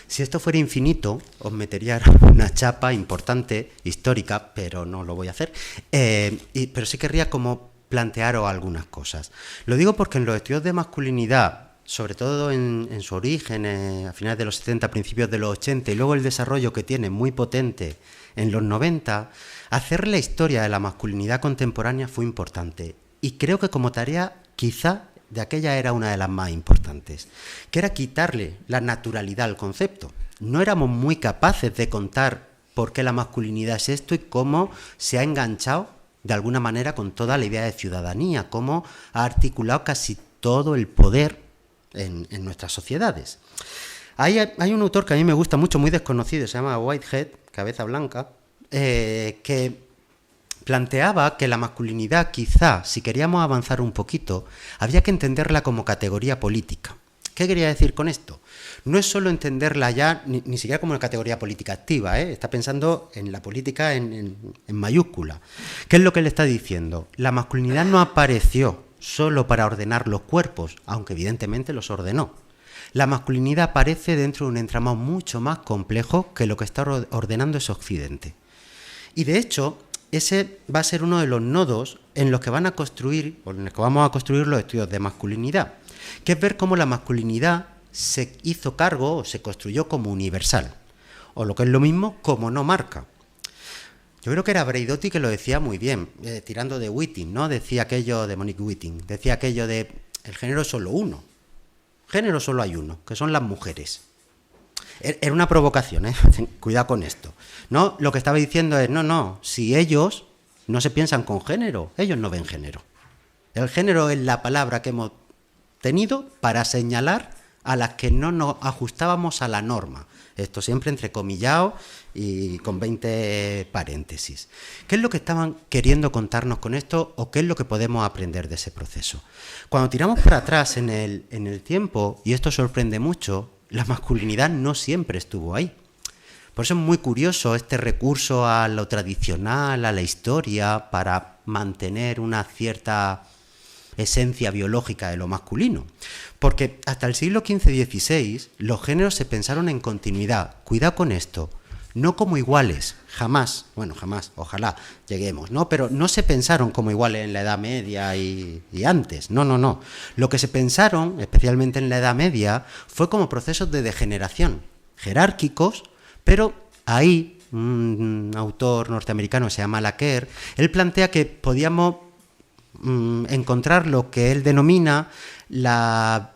Si esto fuera infinito, os metería una chapa importante, histórica, pero no lo voy a hacer, pero sí querría como plantearos algunas cosas. Lo digo porque en los estudios de masculinidad, sobre todo en su origen, a finales de los 70, principios de los 80, y luego el desarrollo que tiene muy potente en los 90, hacer la historia de la masculinidad contemporánea fue importante. Y creo que como tarea quizá de aquella era una de las más importantes, que era quitarle la naturalidad al concepto. No éramos muy capaces de contar por qué la masculinidad es esto y cómo se ha enganchado de alguna manera con toda la idea de ciudadanía, cómo ha articulado casi todo el poder en nuestras sociedades. Hay un autor que a mí me gusta mucho, muy desconocido, se llama Whitehead, Cabeza Blanca, que planteaba que la masculinidad, quizá, si queríamos avanzar un poquito, había que entenderla como categoría política. ¿Qué quería decir con esto? No es solo entenderla ya, ni siquiera como una categoría política activa, está pensando en la política en mayúscula. ¿Qué es lo que le está diciendo? La masculinidad no apareció solo para ordenar los cuerpos, aunque evidentemente los ordenó. La masculinidad aparece dentro de un entramado mucho más complejo que lo que está ordenando ese Occidente. Y de hecho, ese va a ser uno de los nodos en los que van a construir, o en los que vamos a construir los estudios de masculinidad, que es ver cómo la masculinidad se hizo cargo o se construyó como universal, o lo que es lo mismo, como no marca. Yo creo que era Braidotti que lo decía muy bien, tirando de Whiting, ¿no? Decía aquello de Monique Witting, decía aquello de el género es solo uno. Género solo hay uno, que son las mujeres. Era una provocación, cuidado con esto. No, lo que estaba diciendo es, no, si ellos no se piensan con género, ellos no ven género. El género es la palabra que hemos tenido para señalar a las que no nos ajustábamos a la norma. Esto siempre entrecomillado y con 20 paréntesis. ¿Qué es lo que estaban queriendo contarnos con esto o qué es lo que podemos aprender de ese proceso? Cuando tiramos para atrás en el tiempo, y esto sorprende mucho, la masculinidad no siempre estuvo ahí. Por eso es muy curioso este recurso a lo tradicional, a la historia, para mantener una cierta esencia biológica de lo masculino. Porque hasta el siglo XV-XVI los géneros se pensaron en continuidad. Cuidado con esto. No como iguales, jamás, ojalá lleguemos, ¿no? Pero no se pensaron como iguales en la Edad Media y antes, no. Lo que se pensaron, especialmente en la Edad Media, fue como procesos de degeneración, jerárquicos, pero ahí, un autor norteamericano que se llama Laqueur, él plantea que podíamos encontrar lo que él denomina la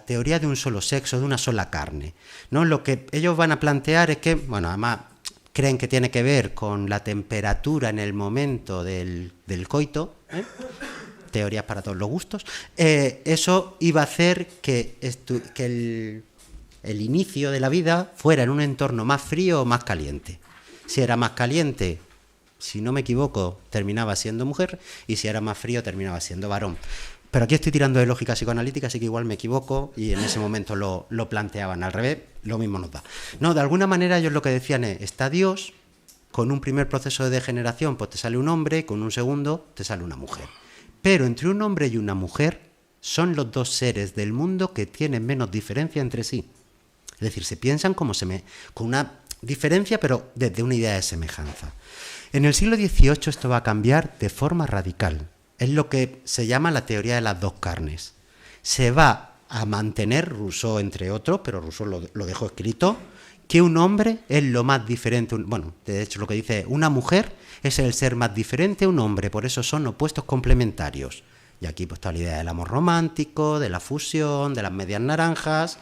teoría de un solo sexo, de una sola carne, ¿no? Lo que ellos van a plantear es que, además creen que tiene que ver con la temperatura en el momento del coito, teorías para todos los gustos, eso iba a hacer que el inicio de la vida fuera en un entorno más frío o más caliente. Si era más caliente, si no me equivoco, terminaba siendo mujer, y si era más frío, terminaba siendo varón. Pero aquí estoy tirando de lógica psicoanalítica, así que igual me equivoco, y en ese momento lo planteaban al revés, lo mismo nos da. No, de alguna manera ellos lo que decían es, está Dios, con un primer proceso de degeneración, pues te sale un hombre, con un segundo te sale una mujer. Pero entre un hombre y una mujer son los dos seres del mundo que tienen menos diferencia entre sí. Es decir, se piensan con una diferencia, pero desde una idea de semejanza. En el siglo XVIII esto va a cambiar de forma radical. Es lo que se llama la teoría de las dos carnes. Se va a mantener, Rousseau entre otros, pero Rousseau lo dejó escrito, que un hombre es lo más diferente, de hecho lo que dice, una mujer es el ser más diferente a un hombre, por eso son opuestos complementarios. Y aquí pues toda la idea del amor romántico, de la fusión, de las medias naranjas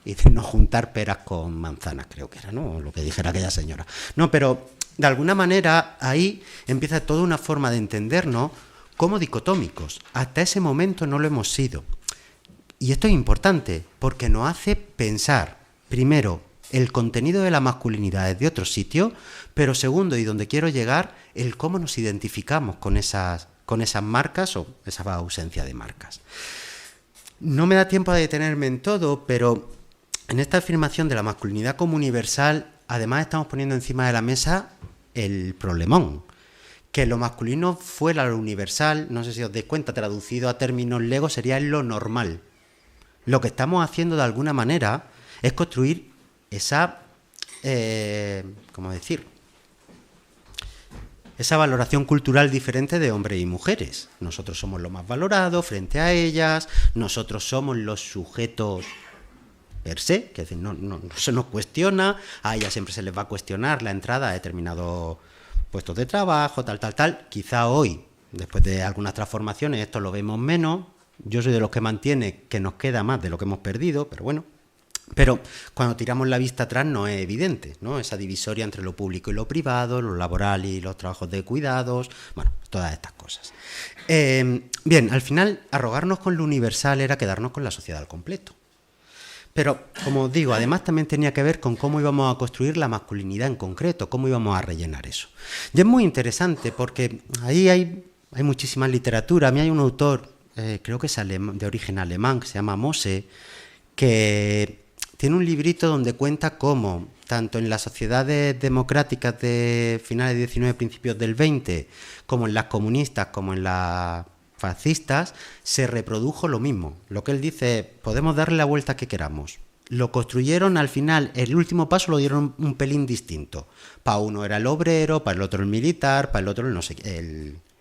y de no juntar peras con manzanas, creo que era, ¿no? Lo que dijera aquella señora. No, pero de alguna manera ahí empieza toda una forma de entendernos como dicotómicos. Hasta ese momento no lo hemos sido. Y esto es importante porque nos hace pensar, primero, el contenido de la masculinidad desde otro sitio, pero segundo, y donde quiero llegar, el cómo nos identificamos con esas marcas o esa ausencia de marcas. No me da tiempo de detenerme en todo, pero en esta afirmación de la masculinidad como universal, además estamos poniendo encima de la mesa el problemón. Que lo masculino fuera lo universal, no sé si os dais cuenta, traducido a términos legos, sería lo normal. Lo que estamos haciendo de alguna manera es construir esa, esa valoración cultural diferente de hombres y mujeres. Nosotros somos lo más valorados frente a ellas, nosotros somos los sujetos per se, que no se nos cuestiona, a ellas siempre se les va a cuestionar la entrada a determinados puestos de trabajo, tal. Quizá hoy, después de algunas transformaciones, esto lo vemos menos, Yo soy de los que mantiene que nos queda más de lo que hemos perdido, pero bueno. Pero cuando tiramos la vista atrás no es evidente, ¿no? Esa divisoria entre lo público y lo privado, lo laboral y los trabajos de cuidados, bueno, todas estas cosas. Bien, al final, arrogarnos con lo universal era quedarnos con la sociedad al completo. Pero, como os digo, además también tenía que ver con cómo íbamos a construir la masculinidad en concreto, cómo íbamos a rellenar eso. Y es muy interesante porque ahí hay muchísima literatura. A mí hay un autor, creo que es de origen alemán, que se llama Mose, que tiene un librito donde cuenta cómo, tanto en las sociedades democráticas de finales del 19, principios del 20, como en las comunistas, como en las fascistas, se reprodujo lo mismo. Lo que él dice es, podemos darle la vuelta que queramos. Lo construyeron al final, el último paso lo dieron un pelín distinto. Para uno era el obrero, para el otro el militar, para el otro el no sé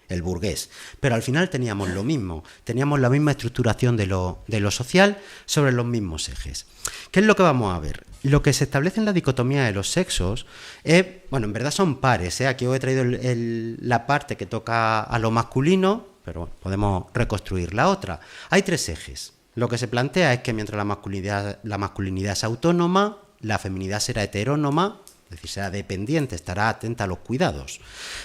el burgués. Pero al final teníamos lo mismo, teníamos la misma estructuración de lo social sobre los mismos ejes. ¿Qué es lo que vamos a ver? Lo que se establece en la dicotomía de los sexos es, bueno, en verdad son pares, ¿eh? Aquí os he traído la parte que toca a lo masculino, pero bueno, podemos reconstruir la otra. Hay 3 ejes. Lo que se plantea es que mientras la masculinidad es autónoma, la feminidad será heterónoma, es decir, será dependiente, estará atenta a los cuidados.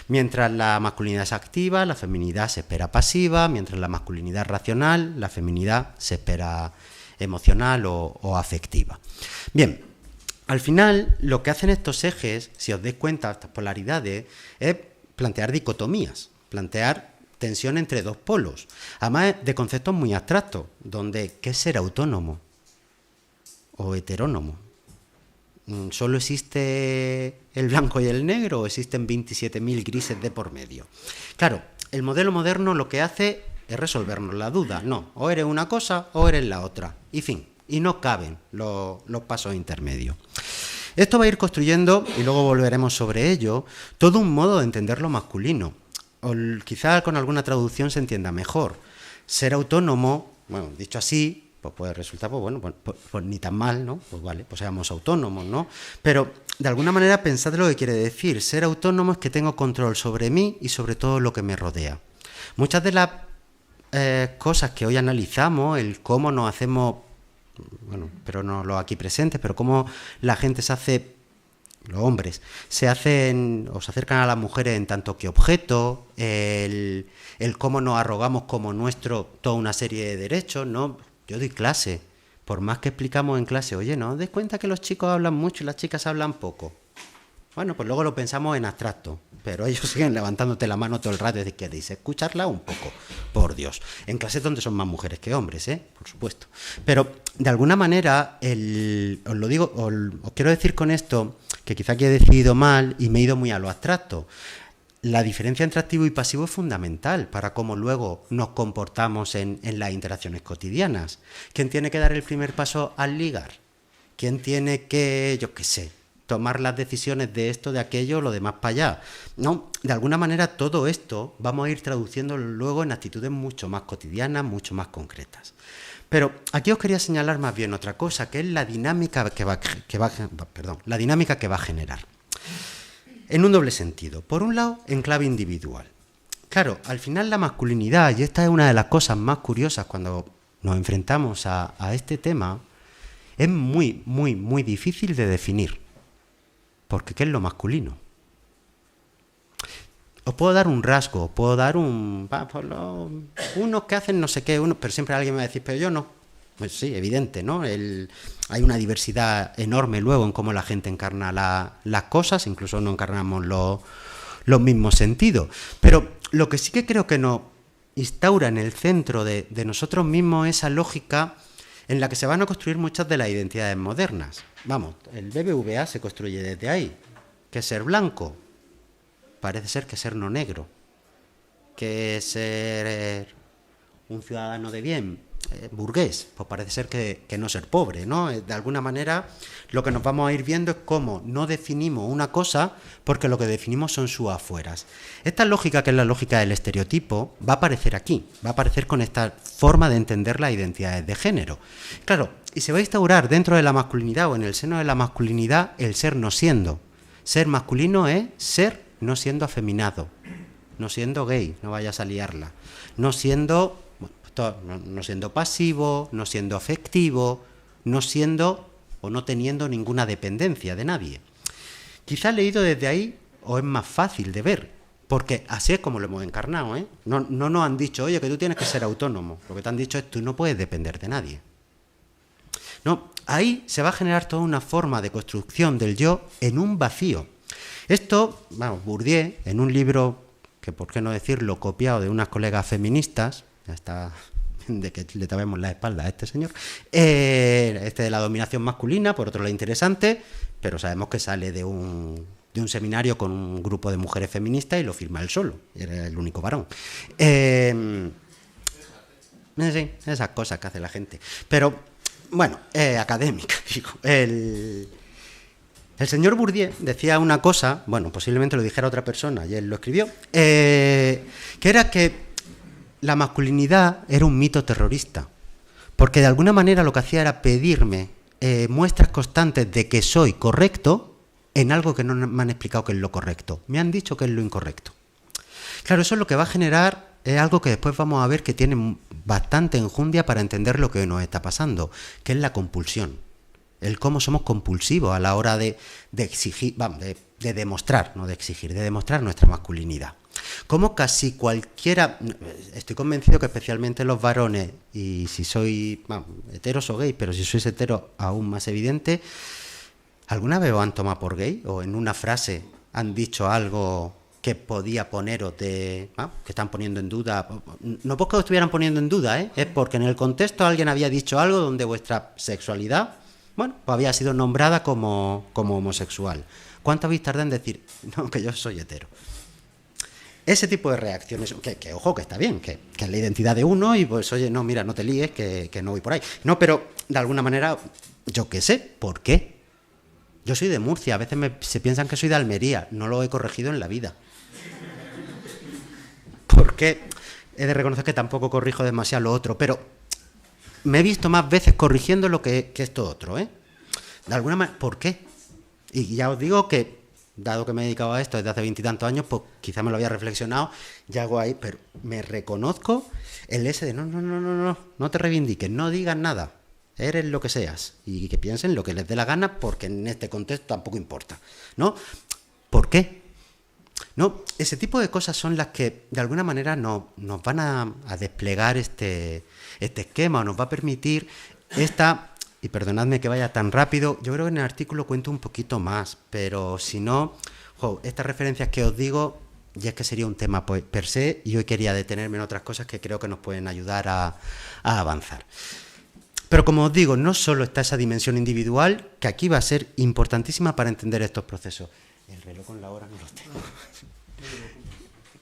Mientras la masculinidad es activa, la feminidad se espera pasiva, mientras la masculinidad es racional, la feminidad se espera emocional o afectiva. Bien, al final lo que hacen estos ejes, si os dais cuenta, estas polaridades, es plantear dicotomías, plantear tensión entre 2 polos, además de conceptos muy abstractos, donde ¿qué es ser autónomo o heterónomo? ¿Solo existe el blanco y el negro o existen 27.000 grises de por medio? Claro, el modelo moderno lo que hace es resolvernos la duda. No, o eres una cosa o eres la otra. Y fin, y no caben los pasos intermedios. Esto va a ir construyendo, y luego volveremos sobre ello, todo un modo de entender lo masculino. O quizá con alguna traducción se entienda mejor. Ser autónomo, bueno, dicho así, pues puede resultar, pues bueno, pues ni tan mal, ¿no? Pues vale, pues seamos autónomos, ¿no? Pero de alguna manera pensad lo que quiere decir. Ser autónomo es que tengo control sobre mí y sobre todo lo que me rodea. Muchas de las cosas que hoy analizamos, el cómo nos hacemos, bueno, pero no lo aquí presentes, pero cómo la gente se hace, los hombres, se hacen o se acercan a las mujeres en tanto que objeto, el cómo nos arrogamos como nuestro toda una serie de derechos, ¿no? Yo doy clase, por más que explicamos en clase, oye, ¿no os des cuenta que los chicos hablan mucho y las chicas hablan poco? Bueno, pues luego lo pensamos en abstracto, pero ellos siguen levantándote la mano todo el rato y dicen, ¿queréis escucharla un poco? Por Dios. En clases donde son más mujeres que hombres, por supuesto. Pero, de alguna manera, os lo digo, os quiero decir con esto, que quizá aquí he decidido mal y me he ido muy a lo abstracto. La diferencia entre activo y pasivo es fundamental para cómo luego nos comportamos en las interacciones cotidianas. ¿Quién tiene que dar el primer paso al ligar? ¿Quién tiene que, yo qué sé, tomar las decisiones de esto, de aquello, lo demás para allá? No, de alguna manera todo esto vamos a ir traduciéndolo luego en actitudes mucho más cotidianas, mucho más concretas. Pero aquí os quería señalar más bien otra cosa, que es la dinámica que va a generar. En un doble sentido. Por un lado, en clave individual. Claro, al final la masculinidad, y esta es una de las cosas más curiosas cuando nos enfrentamos a este tema, es muy, muy, muy difícil de definir. Porque ¿qué es lo masculino? Os puedo dar un rasgo, os puedo dar unos que hacen no sé qué, pero siempre alguien me va a decir, pero yo no. Pues sí, evidente, ¿no? Hay una diversidad enorme luego en cómo la gente encarna las cosas, incluso no encarnamos los mismos sentidos. Pero lo que sí que creo que nos instaura en el centro de nosotros mismos esa lógica en la que se van a construir muchas de las identidades modernas. Vamos, el BBVA se construye desde ahí. ¿Qué es ser blanco? Parece ser que ser no negro. ¿Qué es ser un ciudadano de bien? Burgués, pues parece ser que no ser pobre, ¿no? De alguna manera lo que nos vamos a ir viendo es cómo no definimos una cosa porque lo que definimos son sus afueras. Esta lógica, que es la lógica del estereotipo, va a aparecer aquí, va a aparecer con esta forma de entender las identidades de género. Claro, y se va a instaurar dentro de la masculinidad o en el seno de la masculinidad el ser no siendo. Ser masculino es ser no siendo afeminado, no siendo gay, no vayas a liarla, no siendo no siendo pasivo, no siendo afectivo, no siendo o no teniendo ninguna dependencia de nadie. Quizá leído desde ahí os es más fácil de ver, porque así es como lo hemos encarnado, ¿eh? No nos han dicho, oye, que tú tienes que ser autónomo. Lo que te han dicho es, tú no puedes depender de nadie. No, ahí se va a generar toda una forma de construcción del yo en un vacío. Esto, vamos, Bourdieu, en un libro que, por qué no decirlo, copiado de unas colegas feministas, ya está, de que le tapemos la espalda a este señor, de la dominación masculina, por otro lado interesante, pero sabemos que sale de un seminario con un grupo de mujeres feministas y lo firma él solo, era el único varón. Sí, esas cosas que hace la gente. Pero, bueno, académica, digo. El señor Bourdieu decía una cosa, bueno, posiblemente lo dijera otra persona, y él lo escribió, que era que la masculinidad era un mito terrorista, porque de alguna manera lo que hacía era pedirme muestras constantes de que soy correcto en algo que no me han explicado que es lo correcto. Me han dicho que es lo incorrecto. Claro, eso es lo que va a generar algo que después vamos a ver que tiene bastante enjundia para entender lo que nos está pasando, que es la compulsión. El cómo somos compulsivos a la hora de exigir, vamos, de demostrar, no de exigir, de demostrar nuestra masculinidad. Como casi cualquiera, estoy convencido que especialmente los varones, y si soy heteros o gay, pero si sois hetero aún más evidente, ¿alguna vez os han tomado por gay? ¿O en una frase han dicho algo que podía poneros que están poniendo en duda? No porque os estuvieran poniendo en duda, es porque en el contexto alguien había dicho algo donde vuestra sexualidad, bueno, pues había sido nombrada como homosexual. ¿Cuánto habéis tardado en decir, no, que yo soy hetero? Ese tipo de reacciones, que ojo, que está bien, que es la identidad de uno y pues, oye, no, mira, no te líes, que no voy por ahí. No, pero de alguna manera, yo qué sé, ¿por qué? Yo soy de Murcia, a veces se piensan que soy de Almería, no lo he corregido en la vida. Porque he de reconocer que tampoco corrijo demasiado lo otro, pero me he visto más veces corrigiendo lo que esto otro, ¿eh? De alguna manera, ¿por qué? Y ya os digo que, dado que me he dedicado a esto desde hace 20 y tantos años, pues quizá me lo había reflexionado, ya hago ahí, pero me reconozco el ese de no te reivindiques, no digas nada. Eres lo que seas y que piensen lo que les dé la gana, porque en este contexto tampoco importa, ¿no? ¿Por qué? No, ese tipo de cosas son las que de alguna manera nos van a desplegar este esquema, o nos va a permitir y perdonadme que vaya tan rápido, yo creo que en el artículo cuento un poquito más, pero si no, estas referencias que os digo, ya es que sería un tema per se, y hoy quería detenerme en otras cosas que creo que nos pueden ayudar a avanzar. Pero como os digo, no solo está esa dimensión individual, que aquí va a ser importantísima para entender estos procesos. El reloj con la hora no lo tengo.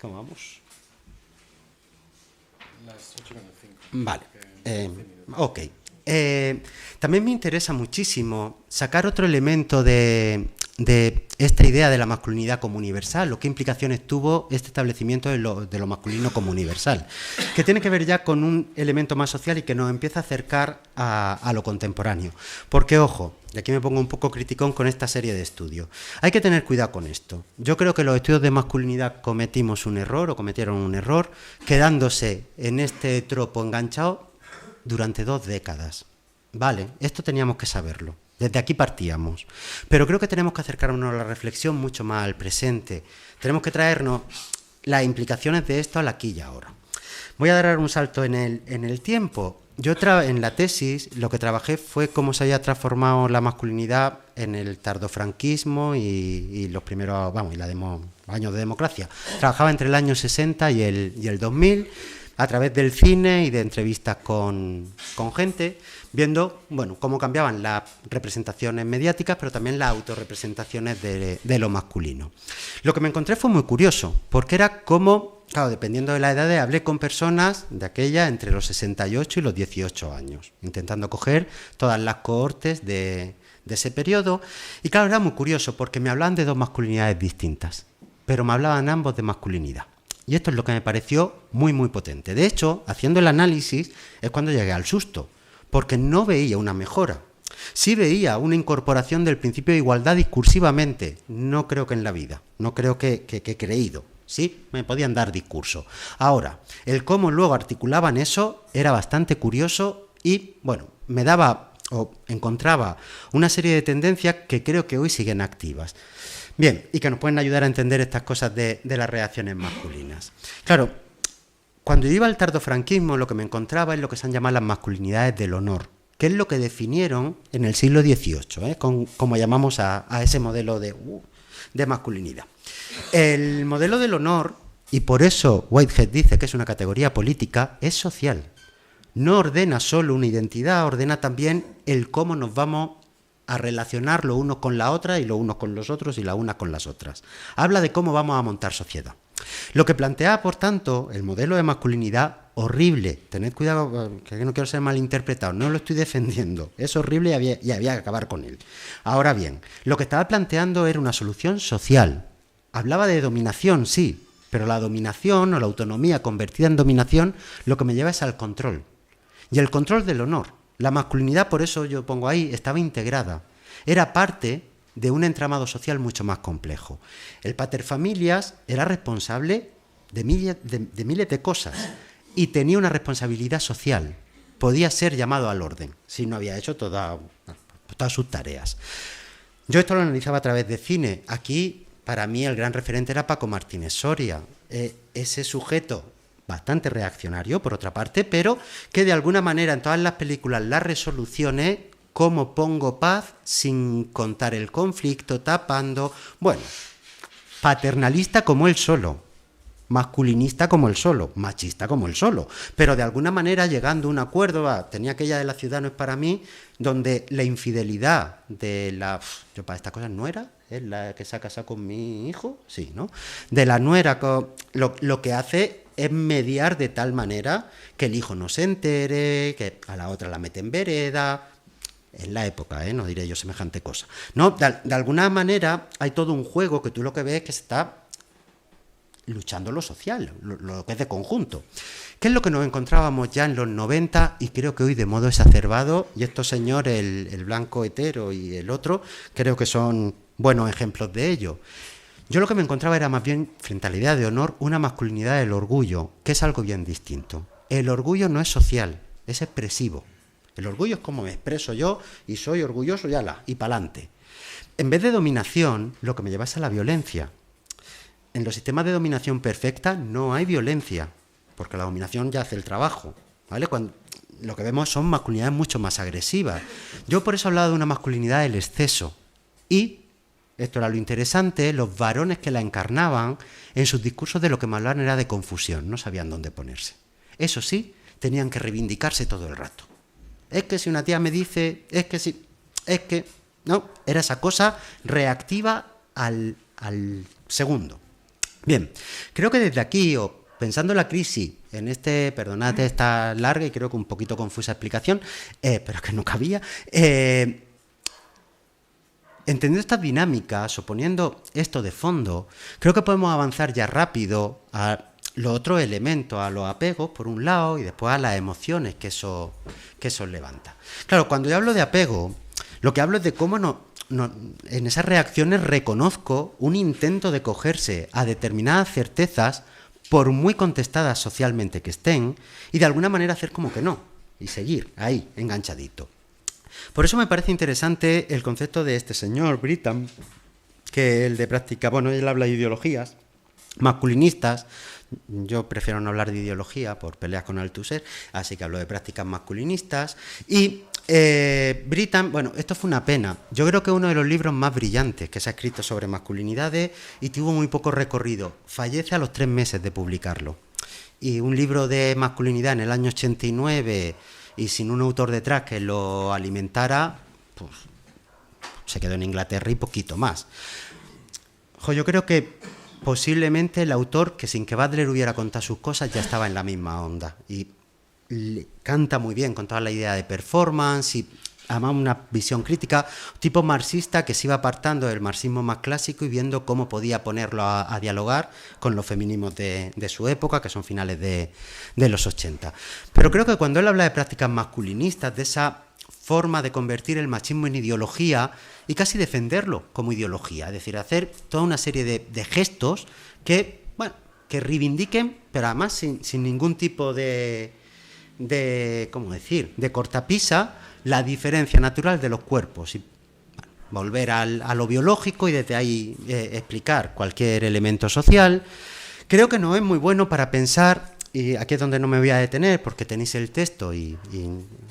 ¿Cómo vamos? Las 8:05. Vale. Ok. También me interesa muchísimo sacar otro elemento de esta idea de la masculinidad como universal, o qué implicaciones tuvo este establecimiento de lo masculino como universal, que tiene que ver ya con un elemento más social y que nos empieza a acercar a lo contemporáneo. Porque, ojo, y aquí me pongo un poco criticón con esta serie de estudios, hay que tener cuidado con esto. Yo creo que los estudios de masculinidad cometieron un error, quedándose en este tropo enganchado durante 2 décadas. Vale, esto teníamos que saberlo. Desde aquí partíamos. Pero creo que tenemos que acercarnos a la reflexión mucho más al presente. Tenemos que traernos las implicaciones de esto al aquí y ahora. Voy a dar un salto en el tiempo. Yo en la tesis lo que trabajé fue cómo se había transformado la masculinidad en el tardofranquismo y los primeros, años de democracia. Trabajaba entre el año 60 y el 2000 a través del cine y de entrevistas con gente, viendo cómo cambiaban las representaciones mediáticas, pero también las autorrepresentaciones de lo masculino. Lo que me encontré fue muy curioso, porque era como, claro, dependiendo de la edad, hablé con personas de aquella entre los 68 y los 18 años, intentando coger todas las cohortes de ese periodo. Y claro, era muy curioso, porque me hablaban de 2 masculinidades distintas, pero me hablaban ambos de masculinidad. Y esto es lo que me pareció muy, muy potente. De hecho, haciendo el análisis es cuando llegué al susto, porque no veía una mejora. Sí veía una incorporación del principio de igualdad discursivamente, no creo que en la vida, no creo que he creído, Sí, me podían dar discurso. Ahora, el cómo luego articulaban eso era bastante curioso y, bueno, me daba o encontraba una serie de tendencias que creo que hoy siguen activas. Bien, y que nos pueden ayudar a entender estas cosas de las reacciones masculinas. Claro, cuando yo iba al tardofranquismo, lo que me encontraba es lo que se han llamado las masculinidades del honor, que es lo que definieron en el siglo XVIII, como llamamos a ese modelo de masculinidad. El modelo del honor, y por eso Whitehead dice que es una categoría política, es social. No ordena solo una identidad, ordena también el cómo nos vamos a relacionar los unos con la otra y los unos con los otros y las unas con las otras. Habla de cómo vamos a montar sociedad. Lo que plantea, por tanto, el modelo de masculinidad horrible, tened cuidado que no quiero ser malinterpretado, no lo estoy defendiendo, es horrible y había que acabar con él. Ahora bien, lo que estaba planteando era una solución social. Hablaba de dominación, sí, pero la dominación o la autonomía convertida en dominación lo que me lleva es al control. Y el control del honor. La masculinidad, por eso yo pongo ahí, estaba integrada. Era parte de un entramado social mucho más complejo. El paterfamilias era responsable de miles de cosas y tenía una responsabilidad social. Podía ser llamado al orden si no había hecho todas sus tareas. Yo esto lo analizaba a través de cine. Aquí, para mí, el gran referente era Paco Martínez Soria. Ese sujeto bastante reaccionario, por otra parte, pero que de alguna manera en todas las películas la resolución es cómo pongo paz sin contar el conflicto, tapando... Bueno, paternalista como él solo, masculinista como él solo, machista como él solo, pero de alguna manera llegando a un acuerdo, tenía aquella de La ciudad no es para mí, donde la infidelidad de la... Yo para estas cosas no era, es la que se ha casado con mi hijo, sí, ¿no? De la nuera, lo que hace es mediar de tal manera que el hijo no se entere, que a la otra la mete en vereda. En la época, no diré yo semejante cosa. No, de alguna manera hay todo un juego que tú lo que ves es que se está luchando lo social, lo que es de conjunto. ¿Qué es lo que nos encontrábamos ya en los 90 y creo que hoy de modo exacerbado? Y estos señores, el blanco hetero y el otro, creo que son buenos ejemplos de ello. Yo lo que me encontraba era más bien, frente a la idea de honor, una masculinidad del orgullo, que es algo bien distinto. El orgullo no es social, es expresivo. El orgullo es como me expreso yo y soy orgulloso y pa'lante. En vez de dominación, lo que me lleva es a la violencia. En los sistemas de dominación perfecta no hay violencia, porque la dominación ya hace el trabajo, ¿vale? Lo que vemos son masculinidades mucho más agresivas. Yo por eso he hablado de una masculinidad del exceso. Y, esto era lo interesante, los varones que la encarnaban, en sus discursos de lo que me hablaban era de confusión, no sabían dónde ponerse. Eso sí, tenían que reivindicarse todo el rato. Es que si una tía me dice, no, era esa cosa reactiva al segundo. Bien, creo que desde aquí, o pensando en la crisis, en perdonad esta larga y creo que un poquito confusa explicación, pero que no cabía, entendiendo estas dinámicas o poniendo esto de fondo, creo que podemos avanzar ya rápido a los otros elementos, a los apegos por un lado y después a las emociones que eso levanta. Claro, cuando yo hablo de apego, lo que hablo es de cómo en esas reacciones reconozco un intento de cogerse a determinadas certezas, por muy contestadas socialmente que estén, y de alguna manera hacer como que no, y seguir ahí, enganchadito. Por eso me parece interesante el concepto de este señor, Brittam, que el de práctica, él habla de ideologías masculinistas. Yo prefiero no hablar de ideología por peleas con Althusser, así que hablo de prácticas masculinistas. Y Brittam, esto fue una pena. Yo creo que es uno de los libros más brillantes que se ha escrito sobre masculinidades y tuvo muy poco recorrido. Fallece a los 3 meses de publicarlo. Y un libro de masculinidad en el año 89 y sin un autor detrás que lo alimentara, pues se quedó en Inglaterra y poquito más. Yo creo que posiblemente el autor, que sin que Butler hubiera contado sus cosas, ya estaba en la misma onda. Y canta muy bien con toda la idea de performance y además una visión crítica, tipo marxista que se iba apartando del marxismo más clásico y viendo cómo podía ponerlo a dialogar con los feminismos de su época, que son finales de los 80. Pero creo que cuando él habla de prácticas masculinistas, de esa forma de convertir el machismo en ideología y casi defenderlo como ideología, es decir, hacer toda una serie de gestos que bueno, que reivindiquen, pero además sin ningún tipo de ¿cómo decir?, de cortapisa, la diferencia natural de los cuerpos. Y volver a lo biológico y desde ahí explicar cualquier elemento social. Creo que no es muy bueno para pensar, y aquí es donde no me voy a detener porque tenéis el texto y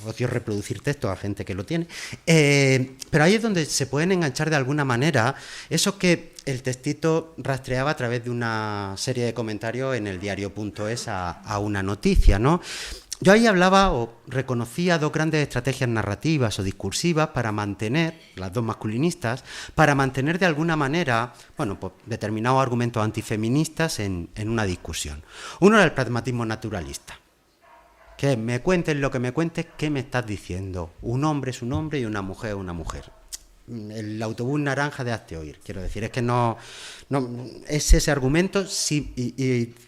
odio reproducir texto a gente que lo tiene, pero ahí es donde se pueden enganchar de alguna manera eso que el textito rastreaba a través de una serie de comentarios en el diario.es a una noticia, ¿no? Yo ahí hablaba o reconocía dos grandes estrategias narrativas o discursivas para mantener, las dos masculinistas, para mantener de alguna manera, bueno, pues determinados argumentos antifeministas en una discusión. Uno era el pragmatismo naturalista, que me cuentes lo que me cuentes, ¿qué me estás diciendo? Un hombre es un hombre y una mujer es una mujer. El autobús naranja de hazte oír, quiero decir, es que no es ese argumento, sí,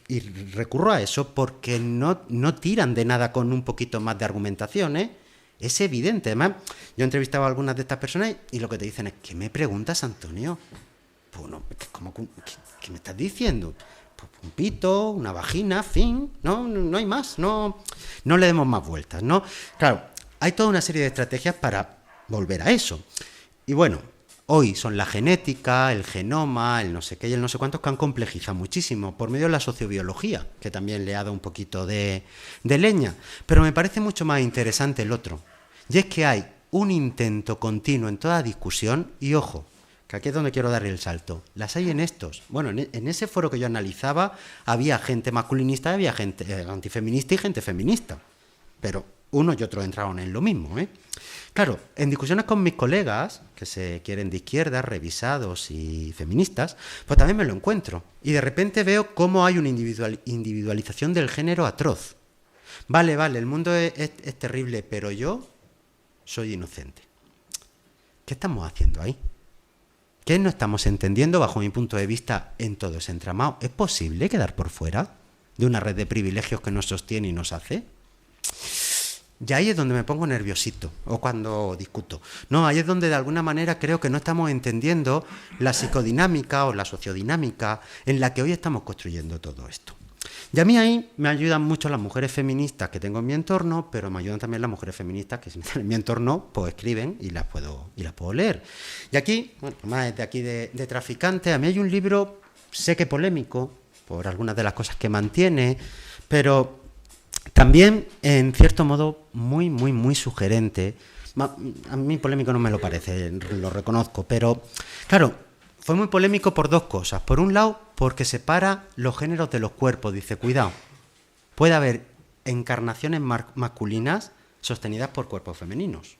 y recurro a eso porque no tiran de nada con un poquito más de argumentación, ¿eh? Es evidente. Además, yo he entrevistado a algunas de estas personas y lo que te dicen es, ¿qué me preguntas, Antonio? Pues no, ¿qué me estás diciendo? Pues un pito, una vagina, fin, no hay más, no le demos más vueltas, ¿no? Claro, hay toda una serie de estrategias para volver a eso. Y bueno, hoy son la genética, el genoma, el no sé qué y el no sé cuántos que han complejizado muchísimo por medio de la sociobiología, que también le ha dado un poquito de leña. Pero me parece mucho más interesante el otro. Y es que hay un intento continuo en toda discusión, y ojo, que aquí es donde quiero dar el salto. Las hay en estos. Bueno, en ese foro que yo analizaba había gente masculinista, había gente antifeminista y gente feminista. Pero uno y otro entraron en lo mismo, ¿eh? Claro, en discusiones con mis colegas, que se quieren de izquierda, revisados y feministas, pues también me lo encuentro. Y de repente veo cómo hay una individualización del género atroz. Vale, el mundo es terrible, pero yo soy inocente. ¿Qué estamos haciendo ahí? ¿Qué no estamos entendiendo, bajo mi punto de vista, en todo ese entramado? ¿Es posible quedar por fuera de una red de privilegios que nos sostiene y nos hace? Y ahí es donde me pongo nerviosito, o cuando discuto. No, ahí es donde de alguna manera creo que no estamos entendiendo la psicodinámica o la sociodinámica en la que hoy estamos construyendo todo esto. Y a mí ahí me ayudan mucho las mujeres feministas que tengo en mi entorno, pero me ayudan también las mujeres feministas que si me están en mi entorno, pues escriben y las puedo leer. Y aquí, bueno, más desde aquí de Traficante, a mí hay un libro, sé que polémico, por algunas de las cosas que mantiene, pero también, en cierto modo, muy sugerente. A mí polémico no me lo parece, lo reconozco, pero claro, fue muy polémico por dos cosas. Por un lado, porque separa los géneros de los cuerpos. Dice, cuidado, puede haber encarnaciones masculinas sostenidas por cuerpos femeninos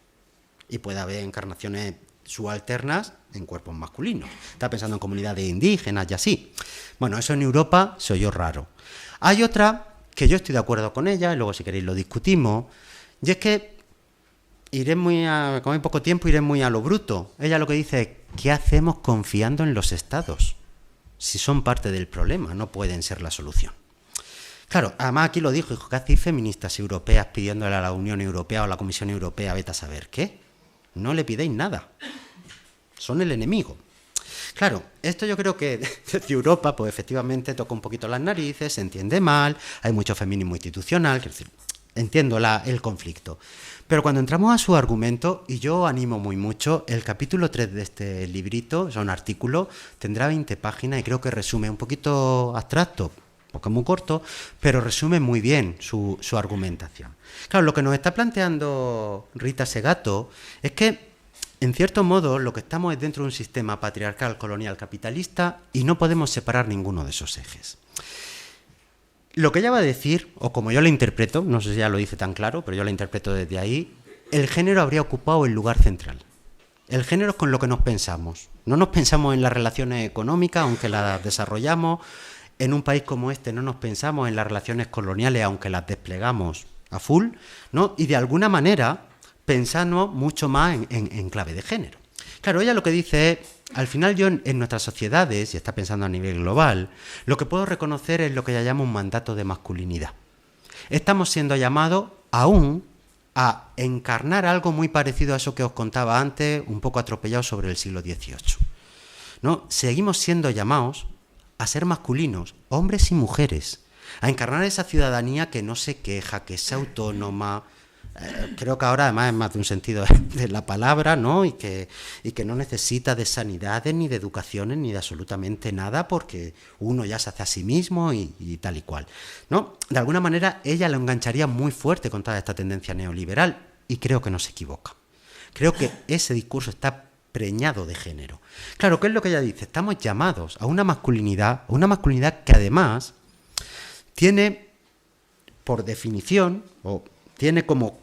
y puede haber encarnaciones subalternas en cuerpos masculinos. Está pensando en comunidades indígenas y así. Bueno, eso en Europa se oyó raro. Hay otra que yo estoy de acuerdo con ella, y luego si queréis lo discutimos, y es que como hay poco tiempo, iré muy a lo bruto. Ella lo que dice es, ¿qué hacemos confiando en los estados? Si son parte del problema, no pueden ser la solución. Claro, además aquí lo dijo, ¿qué hacéis feministas europeas pidiéndole a la Unión Europea o a la Comisión Europea, vete a saber qué? No le pidéis nada, son el enemigo. Claro, esto yo creo que desde Europa, pues efectivamente toca un poquito las narices, se entiende mal, hay mucho feminismo institucional, quiero decir, entiendo el conflicto. Pero cuando entramos a su argumento, y yo animo muy mucho, el capítulo 3 de este librito, es un artículo, tendrá 20 páginas y creo que resume, un poquito abstracto, porque es muy corto, pero resume muy bien su argumentación. Claro, lo que nos está planteando Rita Segato es que en cierto modo, lo que estamos es dentro de un sistema patriarcal, colonial, capitalista y no podemos separar ninguno de esos ejes. Lo que ella va a decir, o como yo lo interpreto, no sé si ella lo dice tan claro, pero yo lo interpreto desde ahí, el género habría ocupado el lugar central. El género es con lo que nos pensamos. No nos pensamos en las relaciones económicas, aunque las desarrollamos. En un país como este no nos pensamos en las relaciones coloniales, aunque las desplegamos a full, ¿no? Y de alguna manera pensando mucho más en clave de género. Claro, ella lo que dice es, al final yo en nuestras sociedades, y está pensando a nivel global, lo que puedo reconocer es lo que ella llama un mandato de masculinidad. Estamos siendo llamados aún a encarnar algo muy parecido a eso que os contaba antes, un poco atropellado sobre el siglo XVIII. ¿No? Seguimos siendo llamados a ser masculinos, hombres y mujeres, a encarnar esa ciudadanía que no se queja, que es autónoma. Creo que ahora además es más de un sentido de la palabra, ¿no? Y que no necesita de sanidades, ni de educaciones, ni de absolutamente nada, porque uno ya se hace a sí mismo y tal y cual, ¿no? De alguna manera ella lo engancharía muy fuerte con toda esta tendencia neoliberal, y creo que no se equivoca. Creo que ese discurso está preñado de género. Claro, ¿qué es lo que ella dice? Estamos llamados a una masculinidad que además tiene, por definición, o tiene como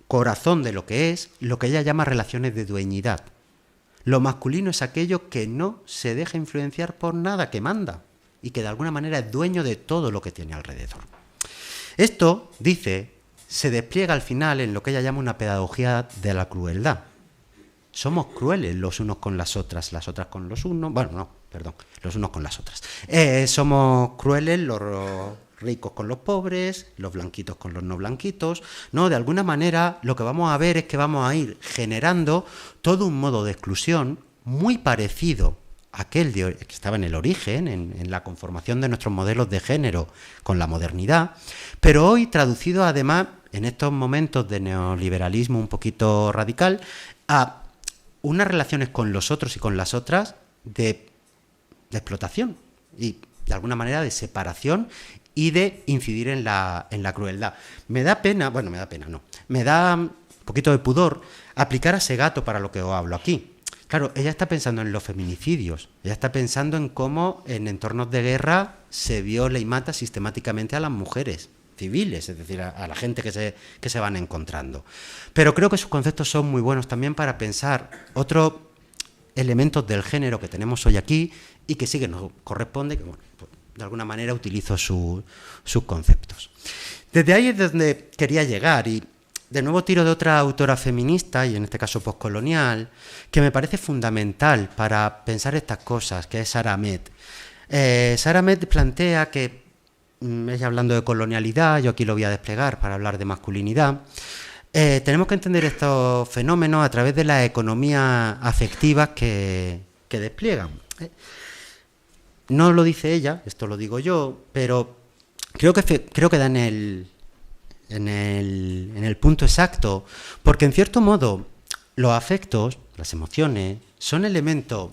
corazón de lo que es, lo que ella llama relaciones de dueñidad. Lo masculino es aquello que no se deja influenciar por nada, que manda, y que de alguna manera es dueño de todo lo que tiene alrededor. Esto, dice, se despliega al final en lo que ella llama una pedagogía de la crueldad. Somos crueles los unos con las otras con los unos, los unos con las otras. Somos crueles los ricos con los pobres, los blanquitos con los no blanquitos, ¿no? De alguna manera lo que vamos a ver es que vamos a ir generando todo un modo de exclusión muy parecido a aquel que estaba en el origen, en la conformación de nuestros modelos de género con la modernidad, pero hoy traducido además en estos momentos de neoliberalismo un poquito radical a unas relaciones con los otros y con las otras de explotación y de alguna manera de separación y de incidir en la crueldad. Me da un poquito de pudor aplicar a Segato para lo que os hablo aquí. Claro, ella está pensando en los feminicidios, ella está pensando en cómo en entornos de guerra se viola y mata sistemáticamente a las mujeres civiles, es decir, a la gente que se van encontrando. Pero creo que sus conceptos son muy buenos también para pensar otros elementos del género que tenemos hoy aquí y que sí que nos corresponde, que bueno, pues, de alguna manera utilizo sus conceptos. Desde ahí es donde quería llegar y de nuevo tiro de otra autora feminista, y en este caso postcolonial, que me parece fundamental para pensar estas cosas, que es Sara Ahmed. Sara Ahmed plantea que, ella hablando de colonialidad, yo aquí lo voy a desplegar para hablar de masculinidad, tenemos que entender estos fenómenos a través de las economías afectivas que despliegan. No lo dice ella, esto lo digo yo, pero creo que da en el punto exacto, porque en cierto modo los afectos, las emociones, son elementos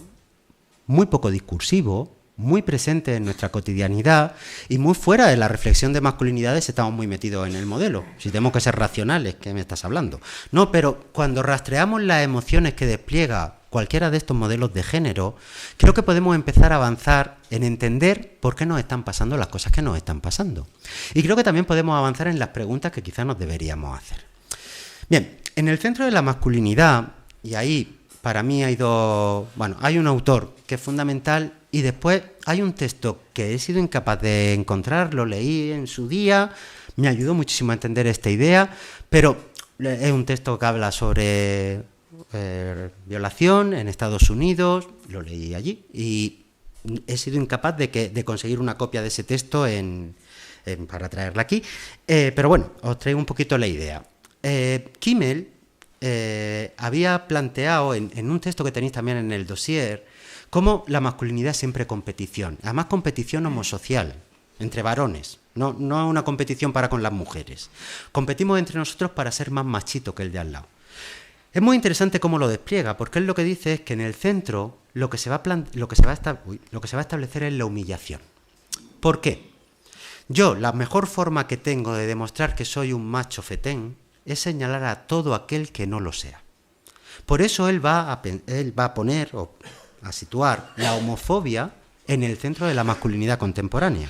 muy poco discursivos, muy presentes en nuestra cotidianidad y muy fuera de la reflexión de masculinidades. Estamos muy metidos en el modelo. Si tenemos que ser racionales, ¿qué me estás hablando? No, pero cuando rastreamos las emociones que despliega cualquiera de estos modelos de género, creo que podemos empezar a avanzar en entender por qué nos están pasando las cosas que nos están pasando. Y creo que también podemos avanzar en las preguntas que quizás nos deberíamos hacer. Bien, en el centro de la masculinidad, y ahí para mí hay un autor que es fundamental y después hay un texto que he sido incapaz de encontrar, lo leí en su día, me ayudó muchísimo a entender esta idea, pero es un texto que habla sobre violación en Estados Unidos, lo leí allí y he sido incapaz de conseguir una copia de ese texto para traerla aquí, pero bueno, os traigo un poquito la idea. Kimmel había planteado en un texto que tenéis también en el dossier cómo la masculinidad es siempre competición, además competición homosocial entre varones, no una competición para con las mujeres. Competimos entre nosotros para ser más machito que el de al lado. Es muy interesante cómo lo despliega, porque él lo que dice es que en el centro lo que se va a establecer es la humillación. ¿Por qué? Yo, la mejor forma que tengo de demostrar que soy un macho fetén es señalar a todo aquel que no lo sea. Por eso él va a poner o a situar la homofobia en el centro de la masculinidad contemporánea.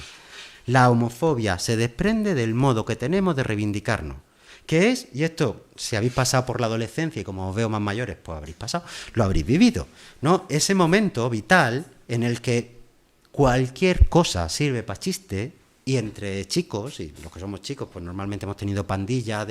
La homofobia se desprende del modo que tenemos de reivindicarnos, que es, y esto, si habéis pasado por la adolescencia y como os veo más mayores, pues lo habréis vivido, ¿no? Ese momento vital en el que cualquier cosa sirve para chiste. Y entre chicos, y los que somos chicos, pues normalmente hemos tenido pandilla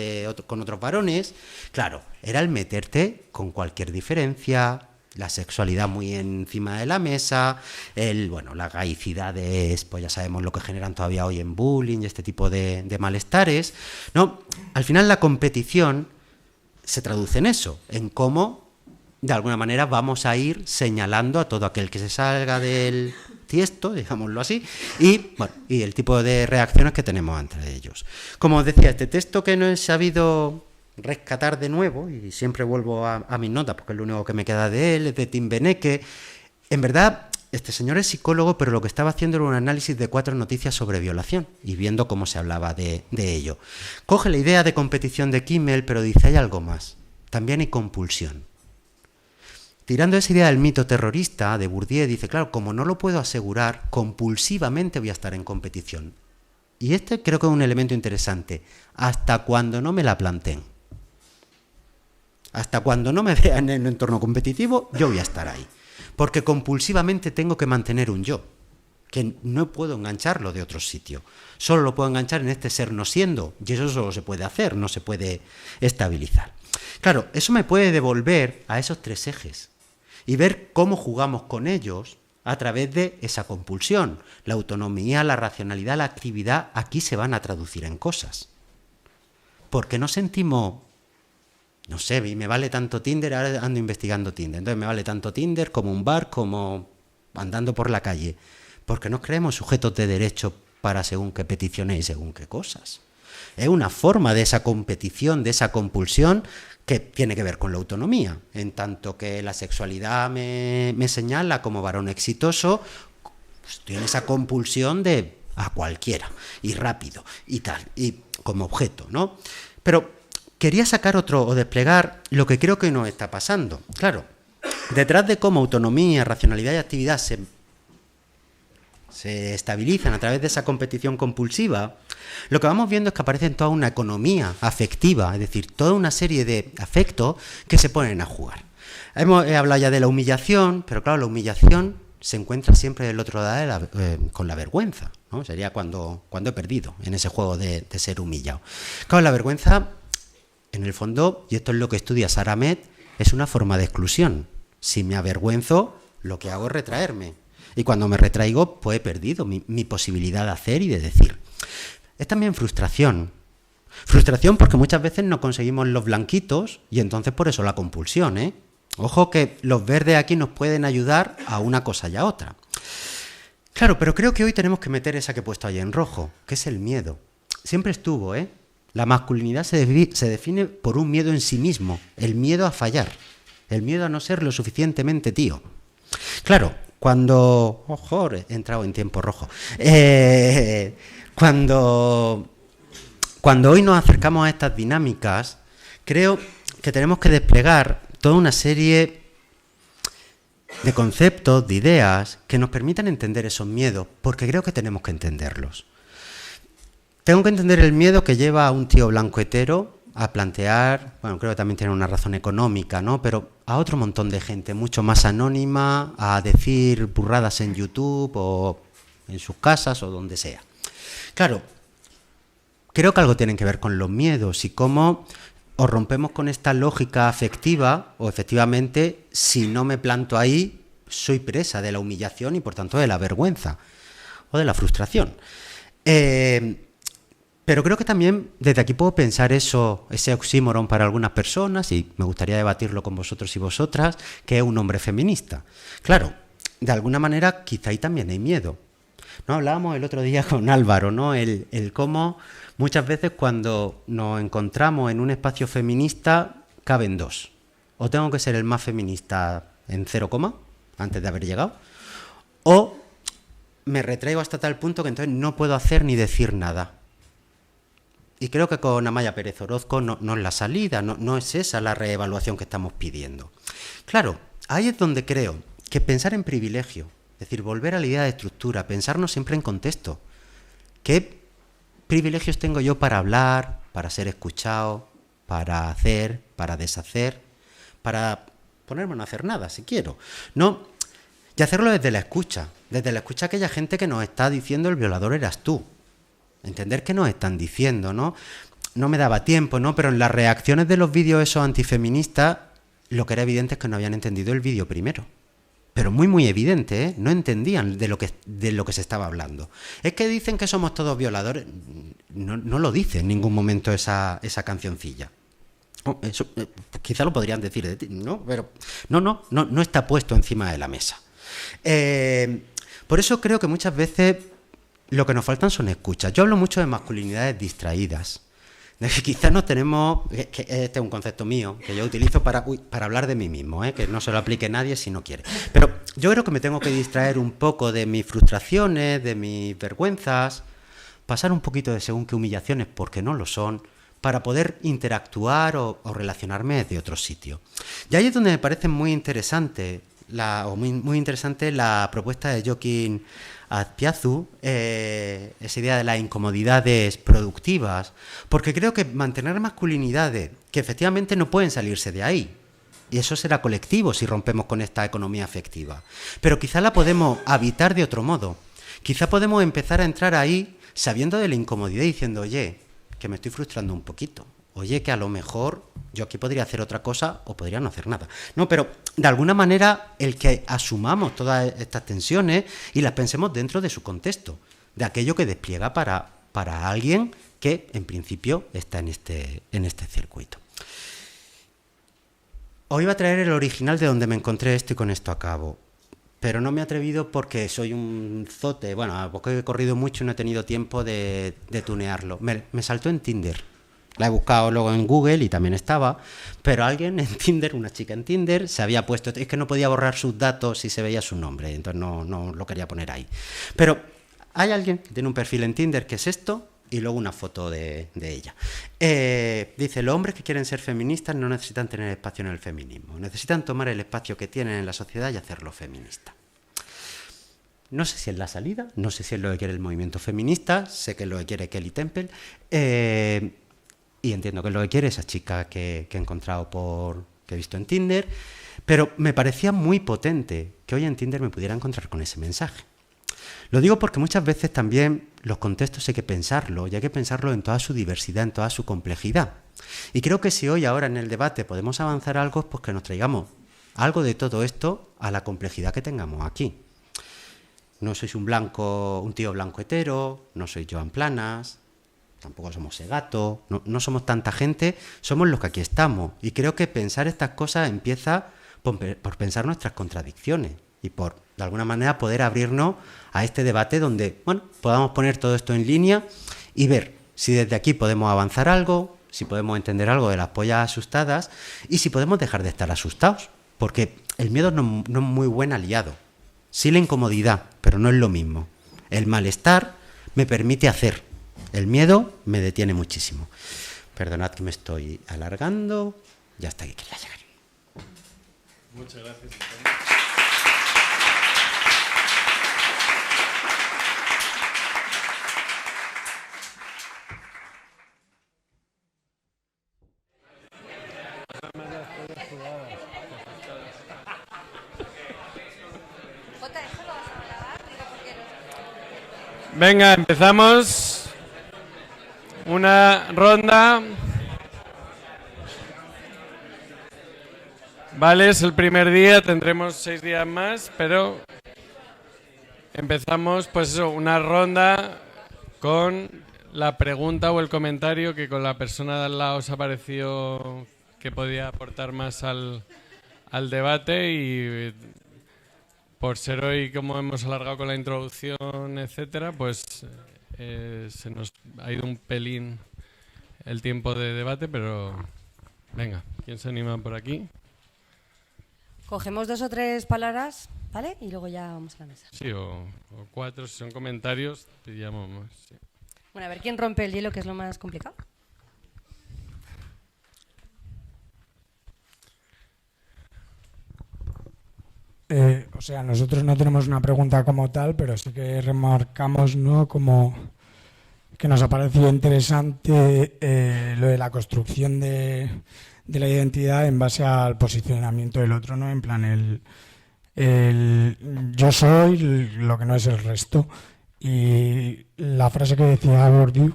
con otros varones, claro, era el meterte con cualquier diferencia, la sexualidad muy encima de la mesa, las gaicidades, pues ya sabemos lo que generan todavía hoy en bullying y este tipo de malestares, ¿no? Al final la competición se traduce en eso, en cómo de alguna manera vamos a ir señalando a todo aquel que se salga del tiesto, digámoslo así, y bueno, y el tipo de reacciones que tenemos entre ellos. Como os decía, este texto que no he sabido rescatar de nuevo, y siempre vuelvo a mis notas porque es lo único que me queda de él, es de Tim Beneke. En verdad, este señor es psicólogo, pero lo que estaba haciendo era un análisis de 4 noticias sobre violación y viendo cómo se hablaba de ello. Coge la idea de competición de Kimmel, pero dice, hay algo más. También hay compulsión. Tirando esa idea del mito terrorista de Bourdieu, dice, claro, como no lo puedo asegurar, compulsivamente voy a estar en competición. Y este creo que es un elemento interesante. Hasta cuando no me la planteen. Hasta cuando no me vean en un entorno competitivo, yo voy a estar ahí. Porque compulsivamente tengo que mantener un yo, que no puedo engancharlo de otro sitio. Solo lo puedo enganchar en este ser no siendo, y eso solo se puede hacer, no se puede estabilizar. Claro, eso me puede devolver a esos 3 ejes y ver cómo jugamos con ellos a través de esa compulsión. La autonomía, la racionalidad, la actividad, aquí se van a traducir en cosas. Porque no sentimos... No sé, me vale tanto Tinder, ahora ando investigando Tinder. Entonces me vale tanto Tinder como un bar, como andando por la calle. Porque nos creemos sujetos de derecho para según qué peticiones y según qué cosas. Es una forma de esa competición, de esa compulsión, que tiene que ver con la autonomía. En tanto que la sexualidad me señala como varón exitoso, pues estoy en esa compulsión de a cualquiera, y rápido, y tal, y como objeto, ¿no? Pero... quería sacar otro o desplegar lo que creo que nos está pasando. Claro, detrás de cómo autonomía, racionalidad y actividad se estabilizan a través de esa competición compulsiva, lo que vamos viendo es que aparece toda una economía afectiva, es decir, toda una serie de afectos que se ponen a jugar. He hablado ya de la humillación, pero claro, la humillación se encuentra siempre del otro lado con la vergüenza, ¿no? Sería cuando he perdido en ese juego de ser humillado. Claro, la vergüenza... en el fondo, y esto es lo que estudia Sara Ahmed, es una forma de exclusión. Si me avergüenzo, lo que hago es retraerme. Y cuando me retraigo, pues he perdido mi posibilidad de hacer y de decir. Es también frustración. Frustración porque muchas veces no conseguimos los blanquitos y entonces por eso la compulsión, ¿eh? Ojo que los verdes aquí nos pueden ayudar a una cosa y a otra. Claro, pero creo que hoy tenemos que meter esa que he puesto ahí en rojo, que es el miedo. Siempre estuvo, ¿eh? La masculinidad se define por un miedo en sí mismo, el miedo a fallar, el miedo a no ser lo suficientemente tío. Claro, cuando... ¡Ojo! He entrado en tiempo rojo. Cuando hoy nos acercamos a estas dinámicas, creo que tenemos que desplegar toda una serie de conceptos, de ideas, que nos permitan entender esos miedos, porque creo que tenemos que entenderlos. Tengo que entender el miedo que lleva a un tío blanco hetero a plantear, bueno, creo que también tiene una razón económica, ¿no? Pero a otro montón de gente mucho más anónima, a decir burradas en YouTube o en sus casas o donde sea. Claro, creo que algo tiene que ver con los miedos y cómo o rompemos con esta lógica afectiva o efectivamente, si no me planto ahí, soy presa de la humillación y por tanto de la vergüenza o de la frustración. Pero creo que también desde aquí puedo pensar ese oxímoron para algunas personas, y me gustaría debatirlo con vosotros y vosotras, que es un hombre feminista. Claro, de alguna manera quizá ahí también hay miedo. ¿No? Hablábamos el otro día con Álvaro, ¿no? El cómo muchas veces cuando nos encontramos en un espacio feminista caben 2. O tengo que ser el más feminista en 0, antes de haber llegado, o me retraigo hasta tal punto que entonces no puedo hacer ni decir nada. Y creo que con Amaya Pérez Orozco no es la salida, no es esa la reevaluación que estamos pidiendo. Claro, ahí es donde creo que pensar en privilegio, es decir, volver a la idea de estructura, pensarnos siempre en contexto. ¿Qué privilegios tengo yo para hablar, para ser escuchado, para hacer, para deshacer, para ponerme a no hacer nada, si quiero? No, y hacerlo desde la escucha a aquella gente que nos está diciendo el violador eras tú. Entender qué nos están diciendo, ¿no? No me daba tiempo, ¿no? Pero en las reacciones de los vídeos esos antifeministas, lo que era evidente es que no habían entendido el vídeo primero. Pero muy, muy evidente, ¿eh? No entendían de lo que se estaba hablando. Es que dicen que somos todos violadores. No lo dice en ningún momento esa cancioncilla. Eso, quizá lo podrían decir de ti, ¿no? Pero no está puesto encima de la mesa. Por eso creo que muchas veces lo que nos faltan son escuchas. Yo hablo mucho de masculinidades distraídas. De que quizás no tenemos, que este es un concepto mío, que yo utilizo para hablar de mí mismo, que no se lo aplique nadie si no quiere. Pero yo creo que me tengo que distraer un poco de mis frustraciones, de mis vergüenzas, pasar un poquito de según qué humillaciones, porque no lo son, para poder interactuar o relacionarme desde otro sitio. Y ahí es donde me parece muy interesante muy interesante la propuesta de Joaquín Azpiazu, esa idea de las incomodidades productivas, porque creo que mantener masculinidades que efectivamente no pueden salirse de ahí, y eso será colectivo si rompemos con esta economía afectiva, pero quizá la podemos habitar de otro modo, quizá podemos empezar a entrar ahí sabiendo de la incomodidad y diciendo, oye, que me estoy frustrando un poquito, oye, que a lo mejor yo aquí podría hacer otra cosa o podría no hacer nada. No, pero de alguna manera el que asumamos todas estas tensiones y las pensemos dentro de su contexto, de aquello que despliega para alguien que en principio está en este circuito. Os iba a traer el original de donde me encontré esto y con esto acabo. Pero no me he atrevido porque soy un zote. Bueno, porque he corrido mucho y no he tenido tiempo de tunearlo. Me saltó en Tinder. La he buscado luego en Google y también estaba, pero alguien en Tinder, una chica en Tinder, se había puesto, es que no podía borrar sus datos si se veía su nombre, entonces no lo quería poner ahí. Pero hay alguien que tiene un perfil en Tinder que es esto y luego una foto de ella. Dice, los hombres que quieren ser feministas no necesitan tener espacio en el feminismo, necesitan tomar el espacio que tienen en la sociedad y hacerlo feminista. No sé si es la salida, no sé si es lo que quiere el movimiento feminista, sé que es lo que quiere Kelly Temple, y entiendo que es lo que quiere esa chica que he encontrado que he visto en Tinder, pero me parecía muy potente que hoy en Tinder me pudiera encontrar con ese mensaje. Lo digo porque muchas veces también los contextos hay que pensarlo, y hay que pensarlo en toda su diversidad, en toda su complejidad. Y creo que si hoy, ahora en el debate, podemos avanzar algo, pues que nos traigamos algo de todo esto a la complejidad que tengamos aquí. No sois un tío blanco hetero, no soy Joan Planas, tampoco somos Segato, no somos tanta gente, somos los que aquí estamos. Y creo que pensar estas cosas empieza por pensar nuestras contradicciones y por, de alguna manera, poder abrirnos a este debate donde, bueno, podamos poner todo esto en línea y ver si desde aquí podemos avanzar algo, si podemos entender algo de las pollas asustadas y si podemos dejar de estar asustados, porque el miedo no es muy buen aliado. Sí la incomodidad, pero no es lo mismo. El malestar me permite hacer. El miedo me detiene muchísimo. Perdonad que me estoy alargando. Ya hasta aquí quería llegar. Muchas gracias. Venga, empezamos una ronda. Vale, es el primer día, tendremos 6 días más, pero empezamos, pues eso, una ronda con la pregunta o el comentario que con la persona de al lado os ha parecido que podía aportar más al debate y por ser hoy, como hemos alargado con la introducción, etcétera, pues se nos ha ido un pelín el tiempo de debate, pero venga, ¿quién se anima por aquí? Cogemos 2 o 3 palabras, ¿vale? Y luego ya vamos a la mesa. Sí, o 4, si son comentarios, pillamos más. Sí. Bueno, a ver quién rompe el hielo, que es lo más complicado. Nosotros no tenemos una pregunta como tal, pero sí que remarcamos, ¿no?, como que nos ha parecido interesante lo de la construcción de la identidad en base al posicionamiento del otro, ¿no? En plan, el yo soy lo que no es el resto. Y la frase que decía Bourdieu,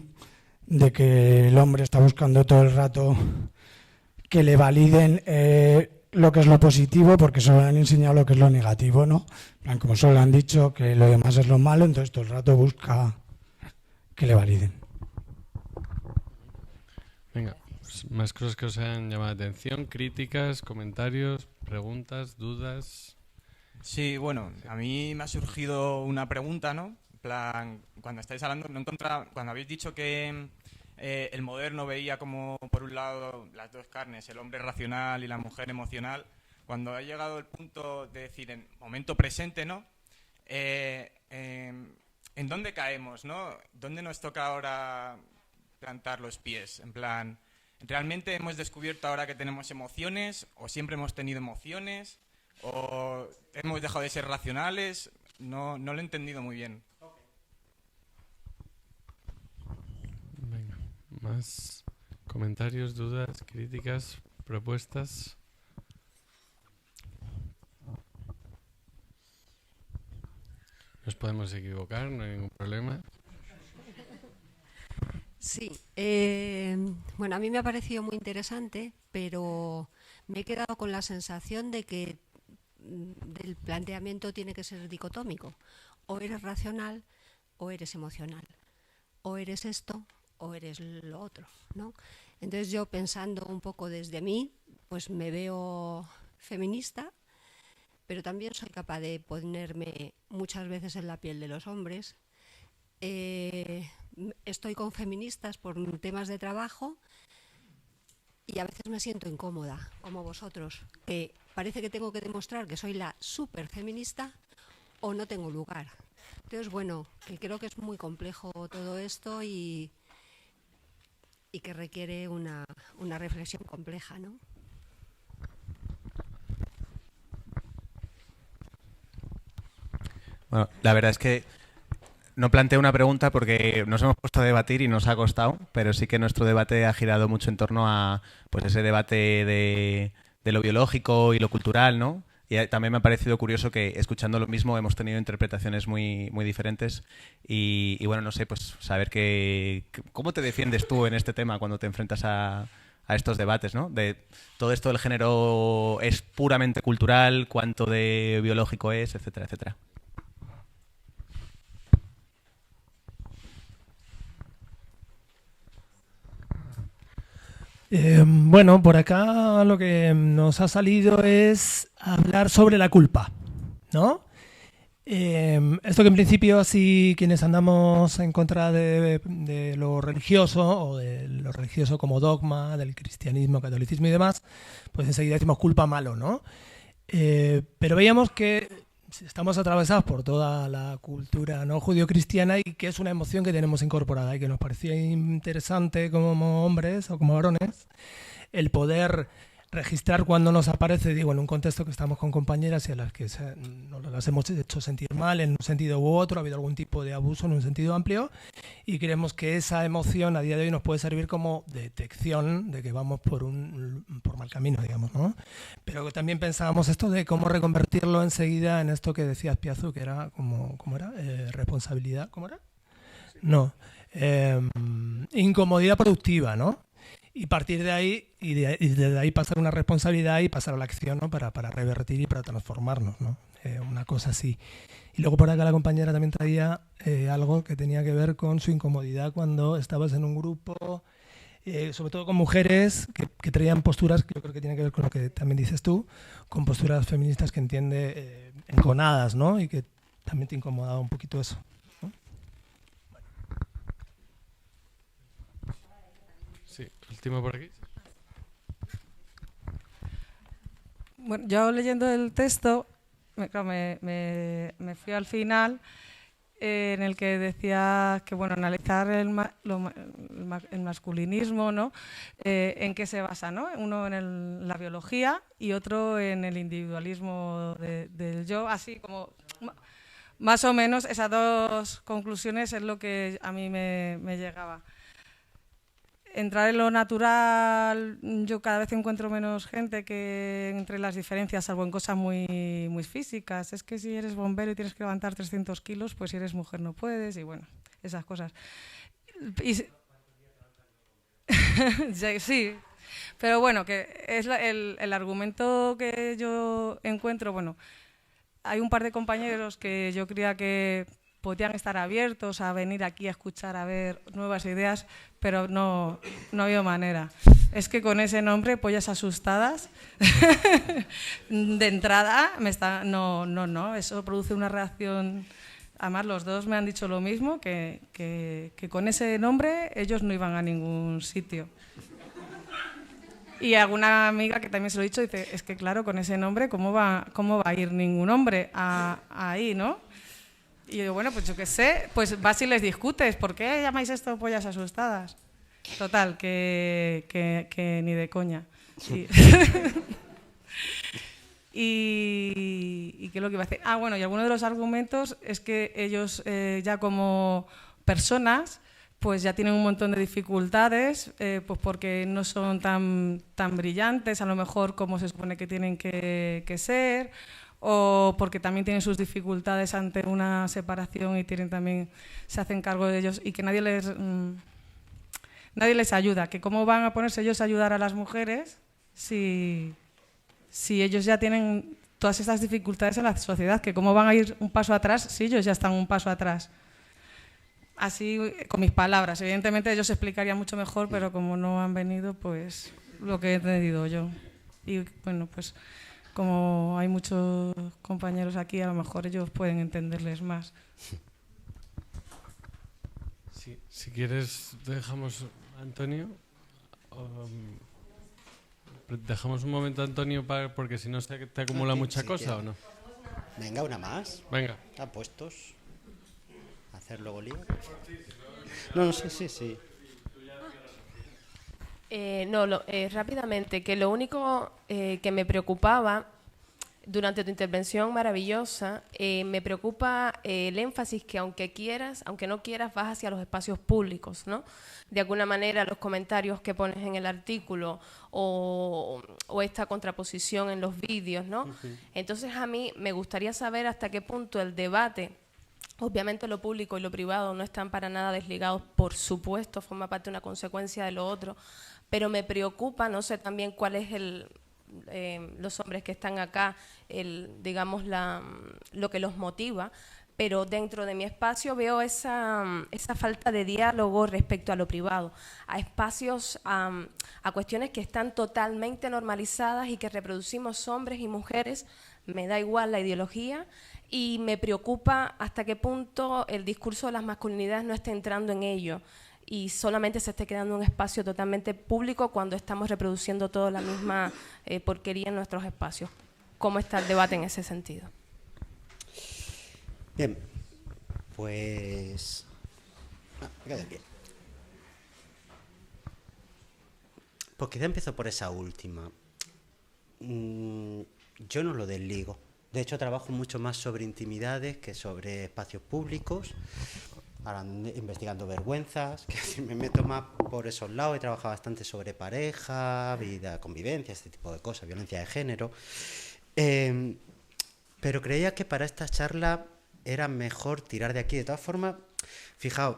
de que el hombre está buscando todo el rato que le validen lo que es lo positivo, porque solo le han enseñado lo que es lo negativo, ¿no? En plan, como solo le han dicho que lo demás es lo malo, entonces todo el rato busca que le validen. Venga. Más cosas que os han llamado la atención, críticas, comentarios, preguntas, dudas. Sí, bueno, a mí me ha surgido una pregunta, ¿no? En plan, cuando estáis hablando, cuando habéis dicho que el moderno veía como, por un lado, las dos carnes, el hombre racional y la mujer emocional, cuando ha llegado el punto de decir, en momento presente, ¿no? ¿En dónde caemos, no? ¿Dónde nos toca ahora plantar los pies? En plan, ¿realmente hemos descubierto ahora que tenemos emociones o siempre hemos tenido emociones? ¿O hemos dejado de ser racionales? No lo he entendido muy bien. Venga, más comentarios, dudas, críticas, propuestas. Nos podemos equivocar, no hay ningún problema. Sí, bueno, a mí me ha parecido muy interesante, pero me he quedado con la sensación de que el planteamiento tiene que ser dicotómico. O eres racional o eres emocional. O eres esto o eres lo otro, ¿no? Entonces yo, pensando un poco desde mí, pues me veo feminista, pero también soy capaz de ponerme muchas veces en la piel de los hombres. Estoy con feministas por temas de trabajo y a veces me siento incómoda, como vosotros, que parece que tengo que demostrar que soy la súper feminista o no tengo lugar. Entonces, bueno, que creo que es muy complejo todo esto y que requiere una reflexión compleja, ¿no? Bueno, la verdad es que no planteo una pregunta porque nos hemos puesto a debatir y nos ha costado, pero sí que nuestro debate ha girado mucho en torno a pues ese debate de lo biológico y lo cultural, ¿no? Y también me ha parecido curioso que, escuchando lo mismo, hemos tenido interpretaciones muy, muy diferentes y bueno, no sé, pues saber cómo te defiendes tú en este tema cuando te enfrentas a estos debates, ¿no? De todo esto del género es puramente cultural, cuánto de biológico es, etcétera, etcétera. Bueno, por acá lo que nos ha salido es hablar sobre la culpa, ¿no? Esto que en principio así quienes andamos en contra de lo religioso o de lo religioso como dogma, del cristianismo, catolicismo y demás, pues enseguida decimos culpa malo, ¿no? Pero veíamos que estamos atravesados por toda la cultura no judío-cristiana y que es una emoción que tenemos incorporada y que nos parecía interesante como hombres o como varones el poder registrar cuando nos aparece, digo, en un contexto que estamos con compañeras y a las que nos las hemos hecho sentir mal en un sentido u otro, ha habido algún tipo de abuso en un sentido amplio y creemos que esa emoción a día de hoy nos puede servir como detección de que vamos por mal camino, digamos, ¿no? Pero que también pensábamos esto de cómo reconvertirlo enseguida en esto que decías, Piazu, que era ¿cómo era? Responsabilidad, ¿cómo era? No, incomodidad productiva, ¿no? Y partir de ahí, y desde ahí pasar a una responsabilidad y pasar a la acción, ¿no? Para revertir y para transformarnos, ¿no? Una cosa así. Y luego por acá la compañera también traía algo que tenía que ver con su incomodidad cuando estabas en un grupo, sobre todo con mujeres que traían posturas que yo creo que tienen que ver con lo que también dices tú, con posturas feministas que entiende enconadas, ¿no? Y que también te incomodaba un poquito eso. Sí, último por aquí. Bueno, yo leyendo el texto, me fui al final en el que decía que, bueno, analizar el masculinismo, ¿no? En qué se basa, ¿no? Uno en la biología y otro en el individualismo del yo, así como más o menos esas dos conclusiones es lo que a mí me llegaba. Entrar en lo natural, yo cada vez encuentro menos gente que entre las diferencias, salvo en cosas muy, muy físicas. Es que si eres bombero y tienes que levantar 300 kilos, pues si eres mujer no puedes, y bueno, esas cosas. Sí, pero bueno, que es el argumento que yo encuentro, bueno, hay un par de compañeros que yo creía que podían estar abiertos a venir aquí a escuchar, a ver nuevas ideas, pero no ha habido manera. Es que con ese nombre, Pollas Asustadas, de entrada, no, eso produce una reacción. Además, los dos me han dicho lo mismo, que con ese nombre ellos no iban a ningún sitio. Y alguna amiga que también se lo he dicho dice, es que claro, con ese nombre, ¿cómo va a ir ningún hombre ahí, no? Y yo digo, bueno, pues yo qué sé, pues vas y les discutes, ¿por qué llamáis esto Pollas Asustadas? Total, que ni de coña. Sí. ¿Y qué es lo que iba a decir? Bueno, y alguno de los argumentos es que ellos ya como personas pues ya tienen un montón de dificultades, pues porque no son tan brillantes a lo mejor como se supone que tienen que ser, o porque también tienen sus dificultades ante una separación y se hacen cargo de ellos y que nadie les ayuda, que cómo van a ponerse ellos a ayudar a las mujeres si ellos ya tienen todas estas dificultades en la sociedad, que cómo van a ir un paso atrás si ellos ya están un paso atrás. Así, con mis palabras. Evidentemente ellos explicarían mucho mejor, pero como no han venido, pues lo que he entendido yo. Y bueno, pues como hay muchos compañeros aquí, a lo mejor ellos pueden entenderles más. Sí, si quieres, dejamos a Antonio. Dejamos un momento a Antonio porque si no te acumula mucha cosa, ¿o no? Venga, una más. Venga. ¿Están puestos? ¿Hacer luego lío? No, sí. Rápidamente, que lo único que me preocupaba durante tu intervención maravillosa, me preocupa el énfasis que aunque no quieras, vas hacia los espacios públicos, ¿no? De alguna manera los comentarios que pones en el artículo o esta contraposición en los vídeos, ¿no? Uh-huh. Entonces a mí me gustaría saber hasta qué punto el debate, obviamente lo público y lo privado no están para nada desligados, por supuesto, forma parte de una consecuencia de lo otro, pero me preocupa, no sé también cuál es los hombres que están acá, digamos, lo que los motiva, pero dentro de mi espacio veo esa falta de diálogo respecto a lo privado, a espacios, a cuestiones que están totalmente normalizadas y que reproducimos hombres y mujeres, me da igual la ideología, y me preocupa hasta qué punto el discurso de las masculinidades no está entrando en ello y solamente se esté quedando un espacio totalmente público cuando estamos reproduciendo toda la misma porquería en nuestros espacios. ¿Cómo está el debate en ese sentido? Bien, pues... queda bien. Pues quizá empiezo por esa última. Yo no lo desligo. De hecho, trabajo mucho más sobre intimidades que sobre espacios públicos. Ahora investigando vergüenzas, que me meto más por esos lados. He trabajado bastante sobre pareja, vida, convivencia, este tipo de cosas, violencia de género. Pero creía que para esta charla era mejor tirar de aquí. De todas formas, fijaos,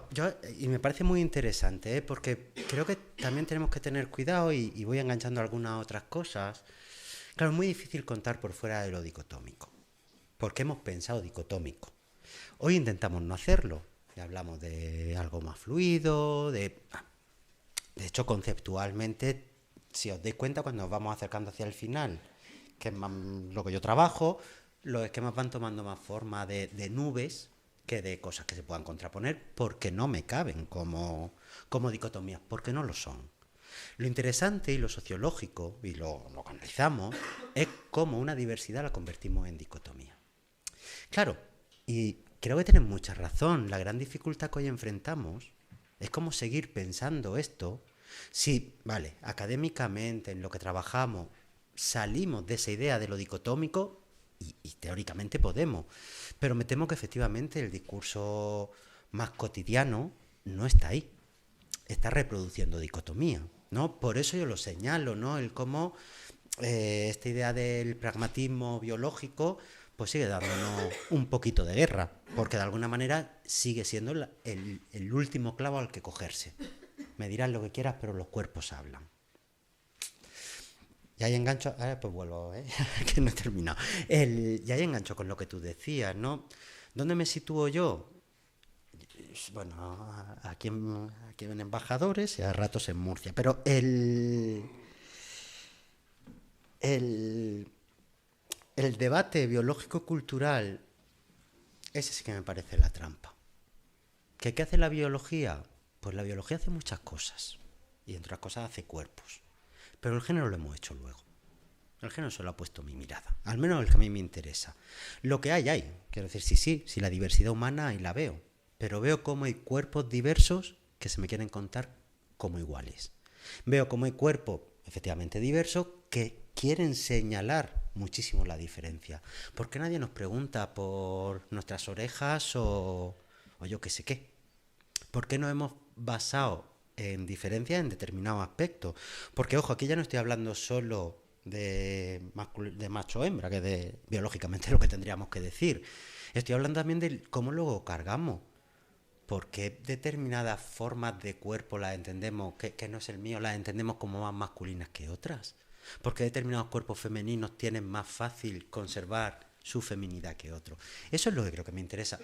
y me parece muy interesante, porque creo que también tenemos que tener cuidado y voy enganchando algunas otras cosas. Claro, es muy difícil contar por fuera de lo dicotómico, porque hemos pensado dicotómico. Hoy intentamos no hacerlo. Y hablamos de algo más fluido, de hecho, conceptualmente, si os dais cuenta, cuando nos vamos acercando hacia el final, que es más lo que yo trabajo, los esquemas van tomando más forma de nubes que de cosas que se puedan contraponer, porque no me caben como dicotomías, porque no lo son. Lo interesante y lo sociológico, y lo analizamos, es cómo una diversidad la convertimos en dicotomía. Claro, y creo que tienen mucha razón. La gran dificultad que hoy enfrentamos es cómo seguir pensando esto si, vale, académicamente, en lo que trabajamos, salimos de esa idea de lo dicotómico y teóricamente podemos, pero me temo que efectivamente el discurso más cotidiano no está ahí, está reproduciendo dicotomía, ¿no? Por eso yo lo señalo, ¿no? El cómo esta idea del pragmatismo biológico pues sigue dándonos un poquito de guerra, porque de alguna manera sigue siendo el último clavo al que cogerse. Me dirás lo que quieras, pero los cuerpos hablan. Y ahí engancho, pues vuelvo, que no he terminado. Y ahí engancho con lo que tú decías, ¿no? ¿Dónde me sitúo yo? bueno, aquí en Embajadores y a ratos en Murcia. Pero el debate biológico-cultural, ese sí que me parece la trampa. ¿Qué hace la biología? Pues la biología hace muchas cosas, y entre otras cosas hace cuerpos. Pero el género lo hemos hecho luego. El género solo ha puesto mi mirada, al menos el que a mí me interesa. Lo que hay. Quiero decir, sí, la diversidad humana ahí la veo. Pero veo cómo hay cuerpos diversos que se me quieren contar como iguales. Veo cómo hay cuerpos efectivamente diversos que quieren señalar muchísimo la diferencia. ¿Por qué nadie nos pregunta por nuestras orejas o yo qué sé qué? ¿Por qué no hemos basado en diferencias en determinados aspectos? Porque, ojo, aquí ya no estoy hablando solo de macho-hembra, que es biológicamente lo que tendríamos que decir. Estoy hablando también de cómo luego cargamos. ¿Por qué determinadas formas de cuerpo las entendemos, que no es el mío, las entendemos como más masculinas que otras? ¿Por qué determinados cuerpos femeninos tienen más fácil conservar su feminidad que otros? Eso es lo que creo que me interesa.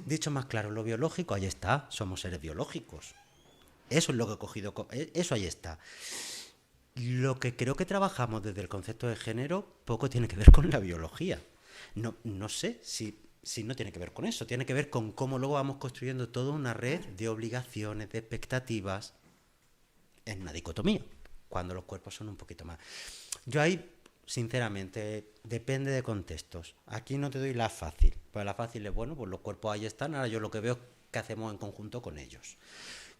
Dicho más claro, lo biológico, ahí está, somos seres biológicos. Eso es lo que he cogido, eso ahí está. Lo que creo que trabajamos desde el concepto de género poco tiene que ver con la biología. No sé si no tiene que ver con eso, tiene que ver con cómo luego vamos construyendo toda una red de obligaciones, de expectativas en una dicotomía, cuando los cuerpos son un poquito más. Yo ahí, sinceramente, depende de contextos. Aquí no te doy la fácil, pues la fácil es, bueno, pues los cuerpos ahí están, ahora yo lo que veo es qué hacemos en conjunto con ellos.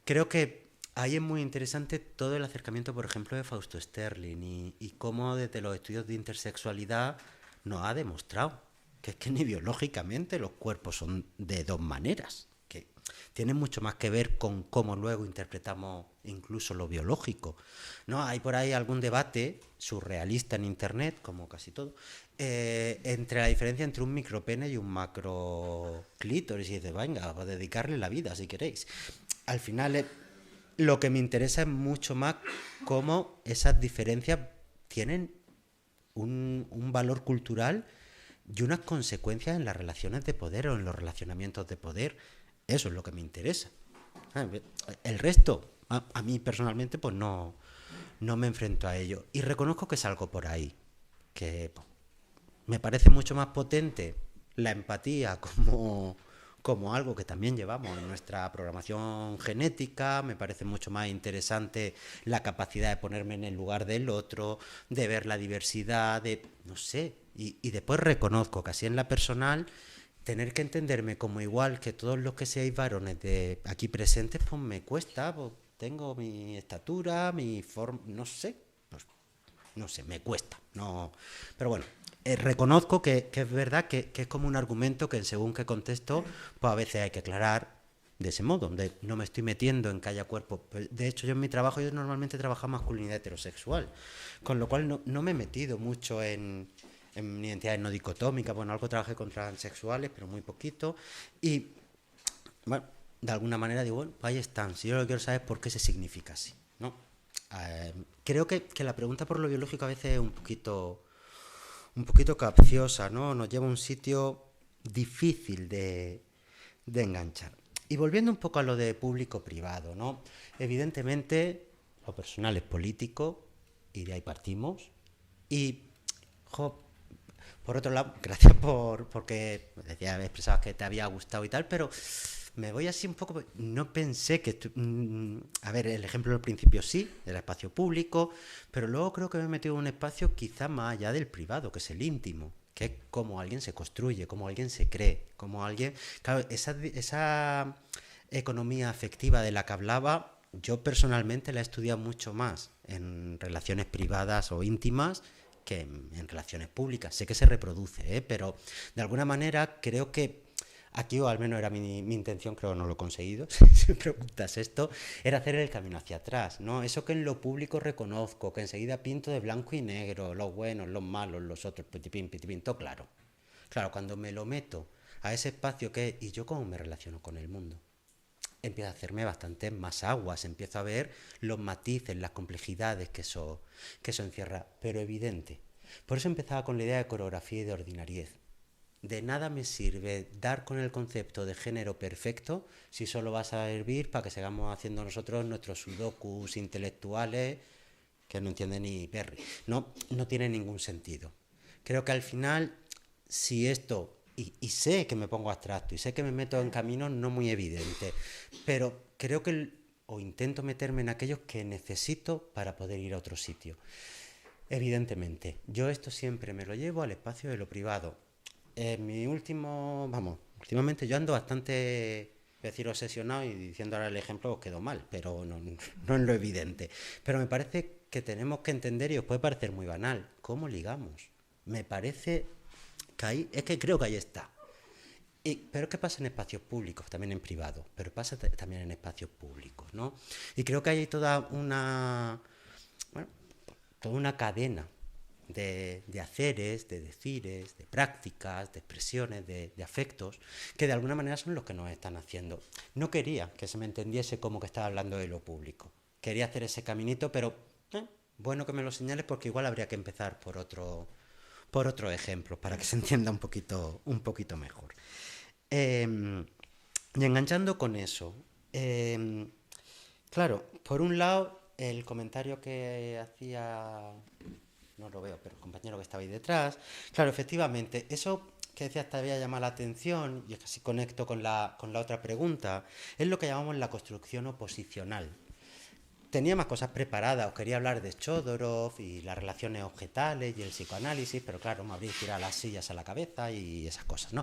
Creo que ahí es muy interesante todo el acercamiento, por ejemplo, de Fausto Sterling y cómo desde los estudios de intersexualidad nos ha demostrado que es que ni biológicamente los cuerpos son de dos maneras, que tienen mucho más que ver con cómo luego interpretamos incluso lo biológico. ¿No? Hay por ahí algún debate surrealista en internet, como casi todo, entre la diferencia entre un micropene y un macroclítoris, y dices, venga, a dedicarle la vida si queréis. Al final lo que me interesa es mucho más cómo esas diferencias tienen un valor cultural y unas consecuencias en las relaciones de poder o en los relacionamientos de poder. Eso es lo que me interesa. El resto, a mí personalmente, pues no me enfrento a ello. Y reconozco que salgo por ahí. Que me parece mucho más potente la empatía como algo que también llevamos en nuestra programación genética. Me parece mucho más interesante la capacidad de ponerme en el lugar del otro, de ver la diversidad, no sé. Y después reconozco que así en la personal, tener que entenderme como igual que todos los que seáis varones de aquí presentes, pues me cuesta, pues tengo mi estatura, mi forma, no sé, me cuesta. No, pero bueno, reconozco que es verdad que es como un argumento que en según qué contexto, pues a veces hay que aclarar de ese modo, donde no me estoy metiendo en que haya cuerpo. De hecho, yo en mi trabajo, yo normalmente trabajo masculinidad heterosexual, con lo cual no me he metido mucho en identidades no dicotómicas. Bueno, algo trabajé con transexuales, pero muy poquito. Y, bueno, de alguna manera digo, bueno, ahí están. Si yo lo que quiero saber es por qué se significa así, ¿no? Creo que la pregunta por lo biológico a veces es un poquito capciosa, ¿no? Nos lleva a un sitio difícil de enganchar. Y volviendo un poco a lo de público-privado, ¿no? Evidentemente, lo personal es político, y de ahí partimos. Y, por otro lado, gracias porque decía, expresabas que te había gustado y tal, pero me voy así un poco. No pensé que. A ver, el ejemplo del principio sí, del espacio público, pero luego creo que me he metido en un espacio quizá más allá del privado, que es el íntimo, que es cómo alguien se construye, cómo alguien se cree, cómo alguien. Claro, esa economía afectiva de la que hablaba, yo personalmente la he estudiado mucho más en relaciones privadas o íntimas que en relaciones públicas. Sé que se reproduce, pero de alguna manera creo que aquí, o al menos era mi intención, creo que no lo he conseguido, si me preguntas esto, era hacer el camino hacia atrás, ¿no? Eso que en lo público reconozco, que enseguida pinto de blanco y negro, los buenos, los malos, los otros, pitipín, todo claro. Claro, cuando me lo meto a ese espacio que ¿y yo cómo me relaciono con el mundo? Empiezo a hacerme bastante más aguas, empiezo a ver los matices, las complejidades que eso encierra, pero evidente. Por eso empezaba con la idea de coreografía y de ordinariez. de nada me sirve dar con el concepto de género perfecto si solo vas a servir para que sigamos haciendo nosotros nuestros sudokus intelectuales que no entiende ni Perry. No tiene ningún sentido. Creo que al final, si esto, y sé que me pongo abstracto, y sé que me meto en caminos no muy evidentes, pero creo que, o intento meterme en aquellos que necesito para poder ir a otro sitio. Evidentemente, yo esto siempre me lo llevo al espacio de lo privado. Últimamente yo ando bastante, voy a decir, obsesionado, y diciendo ahora el ejemplo os quedó mal, pero no en lo evidente. Pero me parece que tenemos que entender, y os puede parecer muy banal, cómo ligamos. Me parece que ahí, es que creo que ahí está. Pero ¿qué pasa en espacios públicos? También en privados, pero pasa también en espacios públicos, ¿no? Y creo que hay toda una cadena de haceres, de decires, de prácticas, de expresiones, de afectos, que de alguna manera son los que nos están haciendo. No quería que se me entendiese como que estaba hablando de lo público. Quería hacer ese caminito, pero bueno que me lo señales, porque igual habría que empezar por otro ejemplo, para que se entienda un poquito mejor. Y enganchando con eso, claro, por un lado, el comentario que hacía, no lo veo, pero el compañero que estaba ahí detrás, claro, efectivamente, eso que decías te había llamado la atención, y es que así conecto con la otra pregunta, es lo que llamamos la construcción oposicional. Tenía más cosas preparadas, os quería hablar de Chodorov y las relaciones objetales y el psicoanálisis, pero claro, me habría tirado las sillas a la cabeza y esas cosas, ¿no?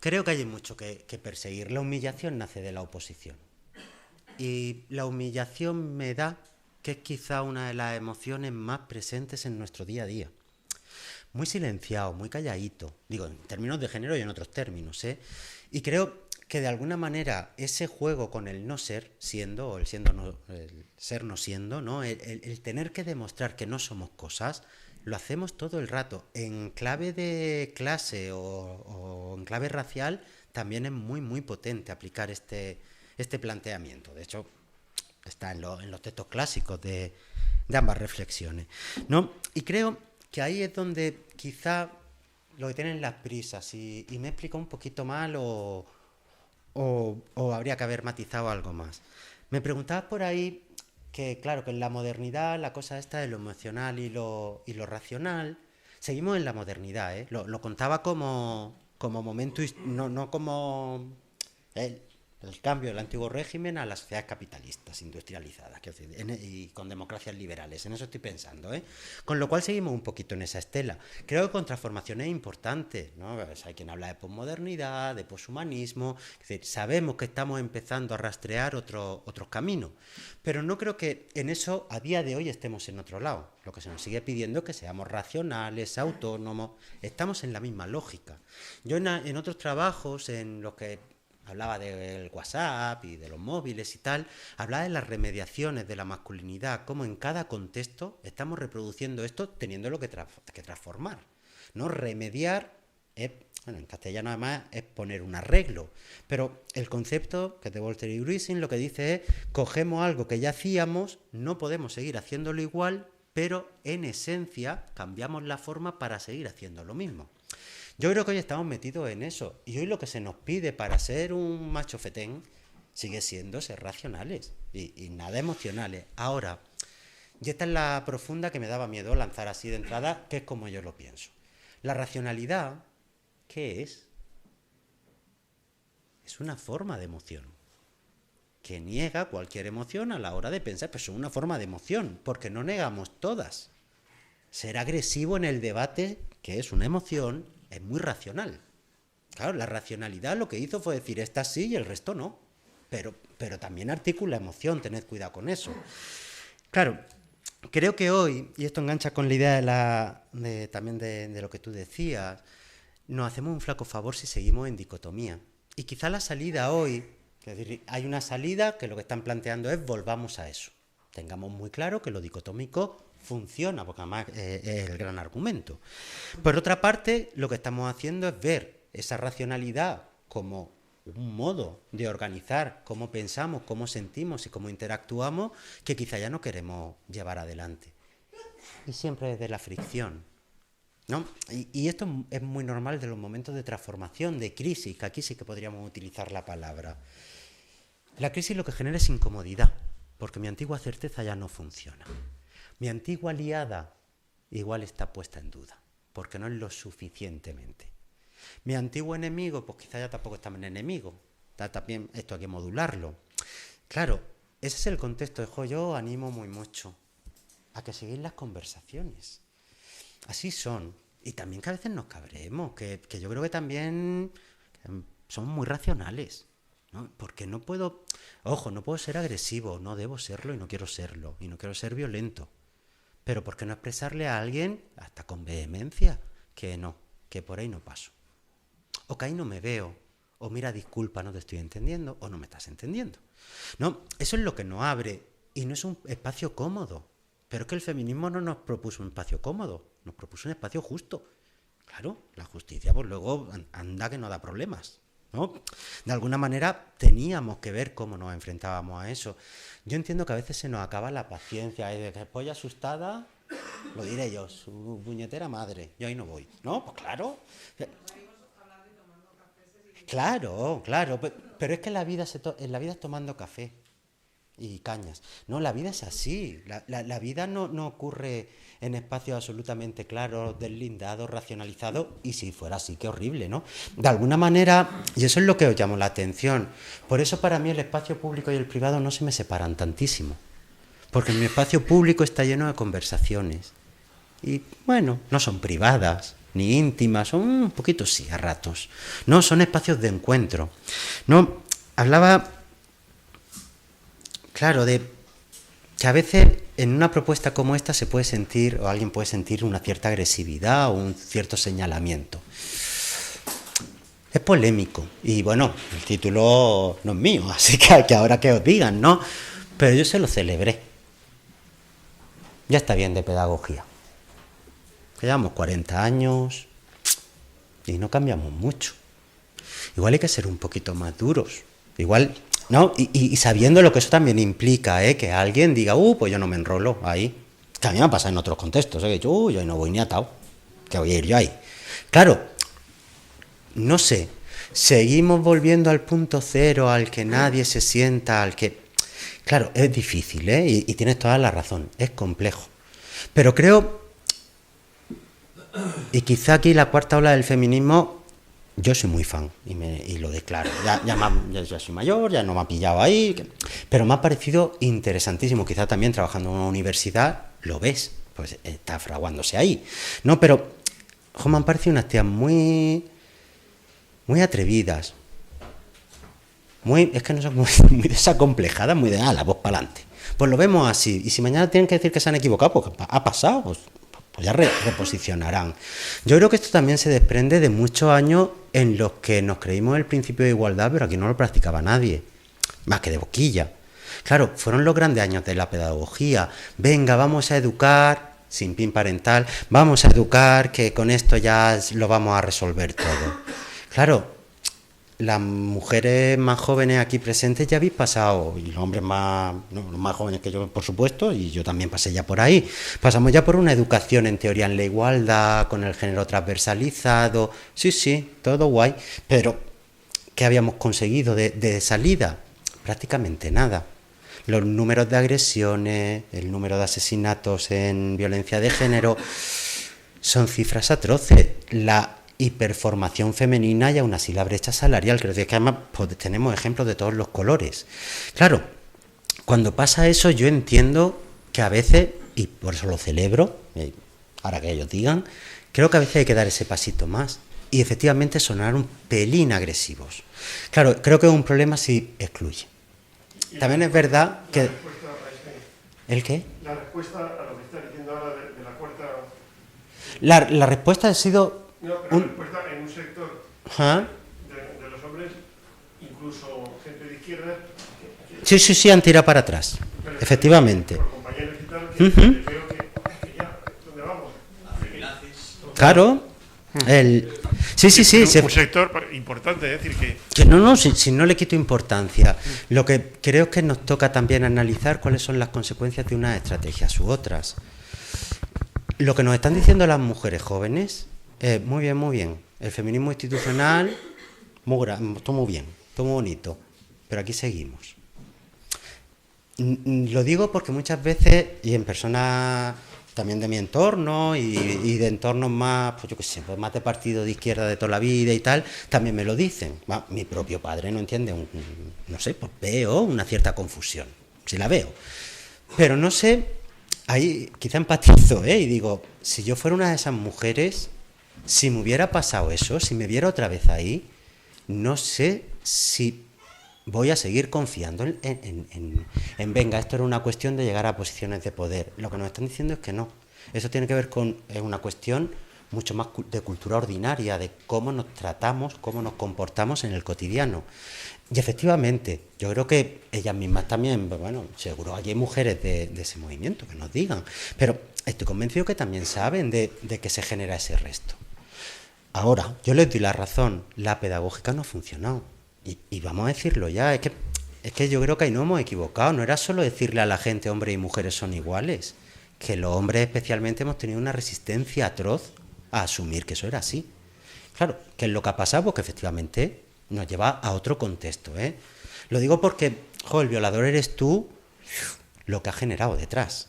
Creo que hay mucho que perseguir. La humillación nace de la oposición. Y la humillación me da que es quizá una de las emociones más presentes en nuestro día a día. Muy silenciado, muy calladito, digo, en términos de género y en otros términos, ¿eh? Y creo que de alguna manera ese juego con el no ser siendo, o el ser no siendo, ¿no? El tener que demostrar que no somos cosas, lo hacemos todo el rato. En clave de clase o en clave racial también es muy, muy potente aplicar este planteamiento. De hecho, está en los textos clásicos de ambas reflexiones, ¿no? Y creo que ahí es donde quizá lo que tienen las prisas, y me explico un poquito mal o habría que haber matizado algo más. Me preguntabas por ahí que, claro, que en la modernidad la cosa esta de lo emocional y lo racional, seguimos en la modernidad, ¿eh? Lo contaba como momento, no como el cambio del antiguo régimen a las sociedades capitalistas, industrializadas, y con democracias liberales. En eso estoy pensando, ¿eh? Con lo cual seguimos un poquito en esa estela. Creo que con transformaciones importantes, ¿no? Pues hay quien habla de posmodernidad, de poshumanismo. Es decir, sabemos que estamos empezando a rastrear otros caminos, pero no creo que en eso a día de hoy estemos en otro lado. Lo que se nos sigue pidiendo es que seamos racionales, autónomos. Estamos en la misma lógica. Yo en otros trabajos en los que hablaba del WhatsApp y de los móviles y tal, hablaba de las remediaciones de la masculinidad, cómo en cada contexto estamos reproduciendo esto teniéndolo que transformar, ¿no? Remediar, en castellano además es poner un arreglo, pero el concepto que es de Walter y Gruising lo que dice es, cogemos algo que ya hacíamos, no podemos seguir haciéndolo igual, pero en esencia cambiamos la forma para seguir haciendo lo mismo. Yo creo que hoy estamos metidos en eso, y hoy lo que se nos pide para ser un macho fetén sigue siendo ser racionales y nada emocionales. Ahora, y esta es la profunda que me daba miedo lanzar así de entrada, que es como yo lo pienso. La racionalidad, ¿qué es? Es una forma de emoción que niega cualquier emoción a la hora de pensar, pero es una forma de emoción, porque no negamos todas. Ser agresivo en el debate, que es una emoción, es muy racional. Claro, la racionalidad lo que hizo fue decir, esta sí y el resto no. Pero también articula emoción, tened cuidado con eso. Claro, creo que hoy, y esto engancha con la idea también de lo que tú decías, nos hacemos un flaco favor si seguimos en dicotomía. Y quizá la salida hoy, es decir, hay una salida que lo que están planteando es volvamos a eso. Tengamos muy claro que lo dicotómico funciona, porque además es el gran argumento. Por otra parte, lo que estamos haciendo es ver esa racionalidad como un modo de organizar cómo pensamos, cómo sentimos y cómo interactuamos, que quizá ya no queremos llevar adelante. y siempre desde la fricción, ¿no? Y esto es muy normal de los momentos de transformación, de crisis, que aquí sí que podríamos utilizar la palabra. La crisis lo que genera es incomodidad, porque mi antigua certeza ya no funciona. Mi antigua aliada igual está puesta en duda, porque no es lo suficientemente. Mi antiguo enemigo, pues quizá ya tampoco es tan enemigo. También esto hay que modularlo. Claro, ese es el contexto. Yo animo muy mucho a que sigáis las conversaciones. Así son. Y también que a veces nos cabremos, que yo creo que también somos muy racionales, ¿no? Porque no puedo, no puedo ser agresivo, no debo serlo y no quiero serlo, y no quiero ser violento. Pero ¿por qué no expresarle a alguien, hasta con vehemencia, que no, que por ahí no paso? O que ahí no me veo, o mira, disculpa, no te estoy entendiendo, o no me estás entendiendo. No, eso es lo que nos abre, y no es un espacio cómodo. Pero es que el feminismo no nos propuso un espacio cómodo, nos propuso un espacio justo. Claro, la justicia, pues luego anda que no da problemas, ¿no? De alguna manera teníamos que ver cómo nos enfrentábamos a eso. Yo entiendo que a veces se nos acaba la paciencia, de que estoy asustada, lo diré yo, su puñetera madre, yo ahí no voy, ¿no? Pues claro. Claro, pero es que la vida es tomando café y cañas. No, la vida es así. La vida no ocurre en espacios absolutamente claros, deslindados, racionalizados, y si fuera así, qué horrible, ¿no? De alguna manera, y eso es lo que os llamó la atención. Por eso para mí el espacio público y el privado no se me separan tantísimo. Porque mi espacio público está lleno de conversaciones. Y bueno, no son privadas ni íntimas, son un poquito sí, a ratos. No, son espacios de encuentro. No, hablaba, claro, de que a veces en una propuesta como esta se puede sentir, o alguien puede sentir una cierta agresividad o un cierto señalamiento. Es polémico, y bueno, el título no es mío, así que ahora que os digan, ¿no? Pero yo se lo celebré. Ya está bien de pedagogía. Llevamos 40 años y no cambiamos mucho. Igual hay que ser un poquito más duros. Igual, ¿no? Y sabiendo lo que eso también implica, que alguien diga, pues yo no me enrolo ahí. Que a mí me ha pasado en otros contextos, que yo ahí no voy ni atado. Que voy a ir yo ahí. Claro, no sé, seguimos volviendo al punto cero, al que nadie se sienta, al que... Claro, es difícil, y tienes toda la razón, es complejo. Pero creo... Y quizá aquí la cuarta ola del feminismo, yo soy muy fan y lo declaro. Ya soy mayor, ya no me ha pillado ahí, pero me ha parecido interesantísimo. Quizá también trabajando en una universidad lo ves, pues está fraguándose ahí. No, pero me han parecido unas tías muy atrevidas, es que no son muy desacomplejadas, muy de la voz para adelante. Pues lo vemos así, y si mañana tienen que decir que se han equivocado, pues ha pasado, pues ya reposicionarán. Yo creo que esto también se desprende de muchos años en los que nos creímos el principio de igualdad, pero aquí no lo practicaba nadie, más que de boquilla. Claro, fueron los grandes años de la pedagogía. Venga, vamos a educar, sin pin parental, vamos a educar, que con esto ya lo vamos a resolver todo. Claro, las mujeres más jóvenes aquí presentes ya habéis pasado, y los hombres los más jóvenes que yo, por supuesto, y yo también pasé ya por ahí, pasamos ya por una educación en teoría en la igualdad, con el género transversalizado, sí, todo guay, pero ¿qué habíamos conseguido de salida? Prácticamente nada. Los números de agresiones, el número de asesinatos en violencia de género, son cifras atroces. La hiperformación femenina y aún así la brecha salarial, creo que además tenemos ejemplos de todos los colores. Claro, cuando pasa eso yo entiendo que a veces, y por eso lo celebro, ahora que ellos digan, creo que a veces hay que dar ese pasito más y efectivamente sonar un pelín agresivos. Claro, creo que es un problema si excluye. También es verdad que... ¿El qué? La respuesta a lo que está diciendo ahora de la cuarta... La respuesta ha sido... No, pero la respuesta en un sector de los hombres, incluso gente de izquierda... Sí, han tirado para atrás, efectivamente. Por compañeros y tal, que veo que ya, ¿dónde vamos? Claro. Sí. Un sector importante, es decir que no, si no le quito importancia. Lo que creo es que nos toca también analizar cuáles son las consecuencias de unas estrategias u otras. lo que nos están diciendo las mujeres jóvenes es muy bien, muy bien. El feminismo institucional, todo muy bien, todo muy bonito, pero aquí seguimos. Lo digo porque muchas veces, y en personas también de mi entorno y de entornos más, pues yo qué sé, pues más de partido de izquierda de toda la vida y tal, también me lo dicen. Mi propio padre no entiende, no sé, pues veo una cierta confusión, si la veo. Pero no sé, ahí quizá empatizo, y digo, si yo fuera una de esas mujeres, si me hubiera pasado eso, si me viera otra vez ahí, no sé si voy a seguir confiando en venga, esto era una cuestión de llegar a posiciones de poder. Lo que nos están diciendo es que no. Eso tiene que ver con una cuestión mucho más de cultura ordinaria, de cómo nos tratamos, cómo nos comportamos en el cotidiano. Y efectivamente, yo creo que ellas mismas también, bueno, seguro hay mujeres de ese movimiento que nos digan, pero estoy convencido que también saben de que se genera ese resto. Ahora, yo les doy la razón, la pedagógica no ha funcionado. Y vamos a decirlo ya, es que yo creo que ahí no hemos equivocado. No era solo decirle a la gente hombres y mujeres son iguales, que los hombres especialmente hemos tenido una resistencia atroz a asumir que eso era así. Claro, ¿qué es lo que ha pasado? Pues que efectivamente nos lleva a otro contexto, Lo digo porque, el violador eres tú, lo que ha generado detrás.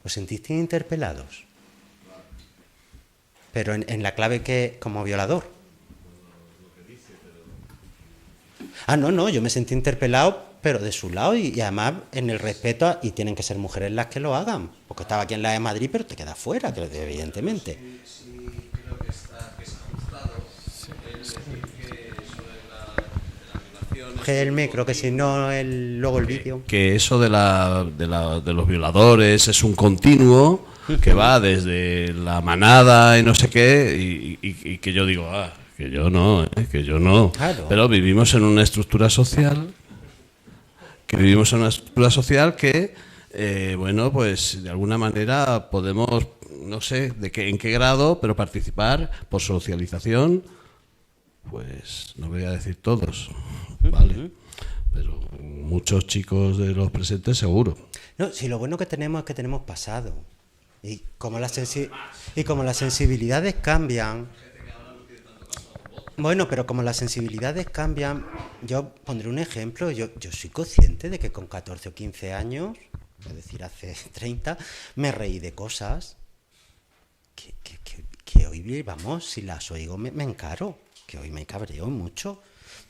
¿Os sentiste interpelados? Pero en la clave que como violador. No, yo me sentí interpelado, pero de su lado y además en el respeto, y tienen que ser mujeres las que lo hagan, porque estaba aquí en la de Madrid, pero te queda fuera, evidentemente. Sí, creo que es ajustado el decir que eso de la violación... El micro, que si no, luego el vídeo. Que eso de los violadores es un continuo que va desde la manada y no sé qué, y que yo digo, que yo no. Claro. Pero vivimos en una estructura social que, bueno, pues de alguna manera podemos, no sé en qué grado, pero participar por socialización, pues no voy a decir todos, ¿vale? Pero muchos chicos de los presentes seguro. No, si lo bueno que tenemos es que tenemos pasado. Y como las sensibilidades cambian... Bueno, pero como las sensibilidades cambian, yo pondré un ejemplo. Yo soy consciente de que con 14 o 15 años, es decir, hace 30, me reí de cosas que hoy, vamos, si las oigo me encaro, que hoy me cabreo mucho.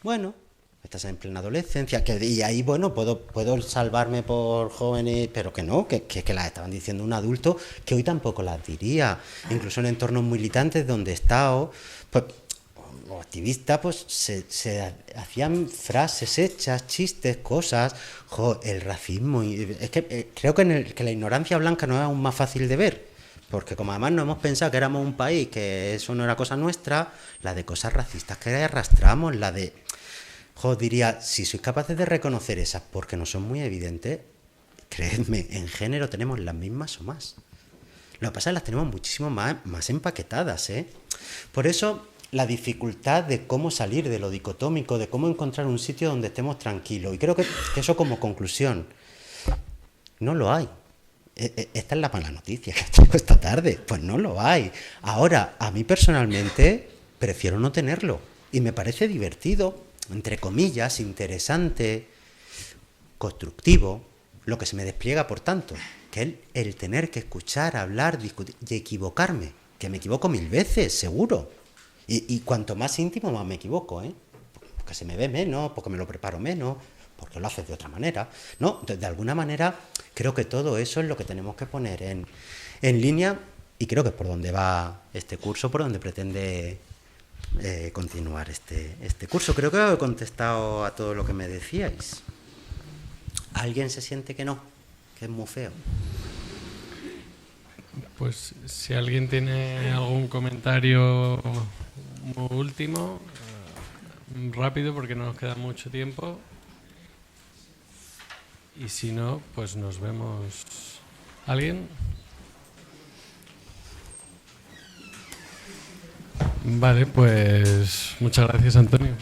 Bueno, estás en plena adolescencia, y ahí, bueno, puedo salvarme por jóvenes, pero que no, que las estaban diciendo un adulto, que hoy tampoco las diría. Incluso en entornos militantes donde he estado, pues... o activistas, pues se hacían frases hechas, chistes, cosas, el racismo, es que creo que la ignorancia blanca no es aún más fácil de ver, porque como además no hemos pensado que éramos un país, que eso no era cosa nuestra, la de cosas racistas que arrastramos, la de, diría, si sois capaces de reconocer esas porque no son muy evidentes, creedme, en género tenemos las mismas o más. Lo que pasa es que las tenemos muchísimo más empaquetadas, Por eso la dificultad de cómo salir de lo dicotómico, de cómo encontrar un sitio donde estemos tranquilos. Y creo que eso como conclusión, no lo hay. Esta es la mala noticia que traigo esta tarde. Pues no lo hay. Ahora, a mí personalmente prefiero no tenerlo. Y me parece divertido, entre comillas, interesante, constructivo, lo que se me despliega, por tanto, que el tener que escuchar, hablar, discutir y equivocarme, que me equivoco 1000 veces, seguro. Y cuanto más íntimo, más me equivoco, porque se me ve menos, porque me lo preparo menos, porque lo haces de otra manera. No, de alguna manera creo que todo eso es lo que tenemos que poner en línea, y creo que es por donde va este curso, por donde pretende continuar este curso. Creo que he contestado a todo lo que me decíais. ¿Alguien se siente que no? Que es muy feo. Pues si alguien tiene algún comentario muy último, rápido porque no nos queda mucho tiempo, y si no, pues nos vemos. ¿Alguien? Vale, pues muchas gracias, Antonio.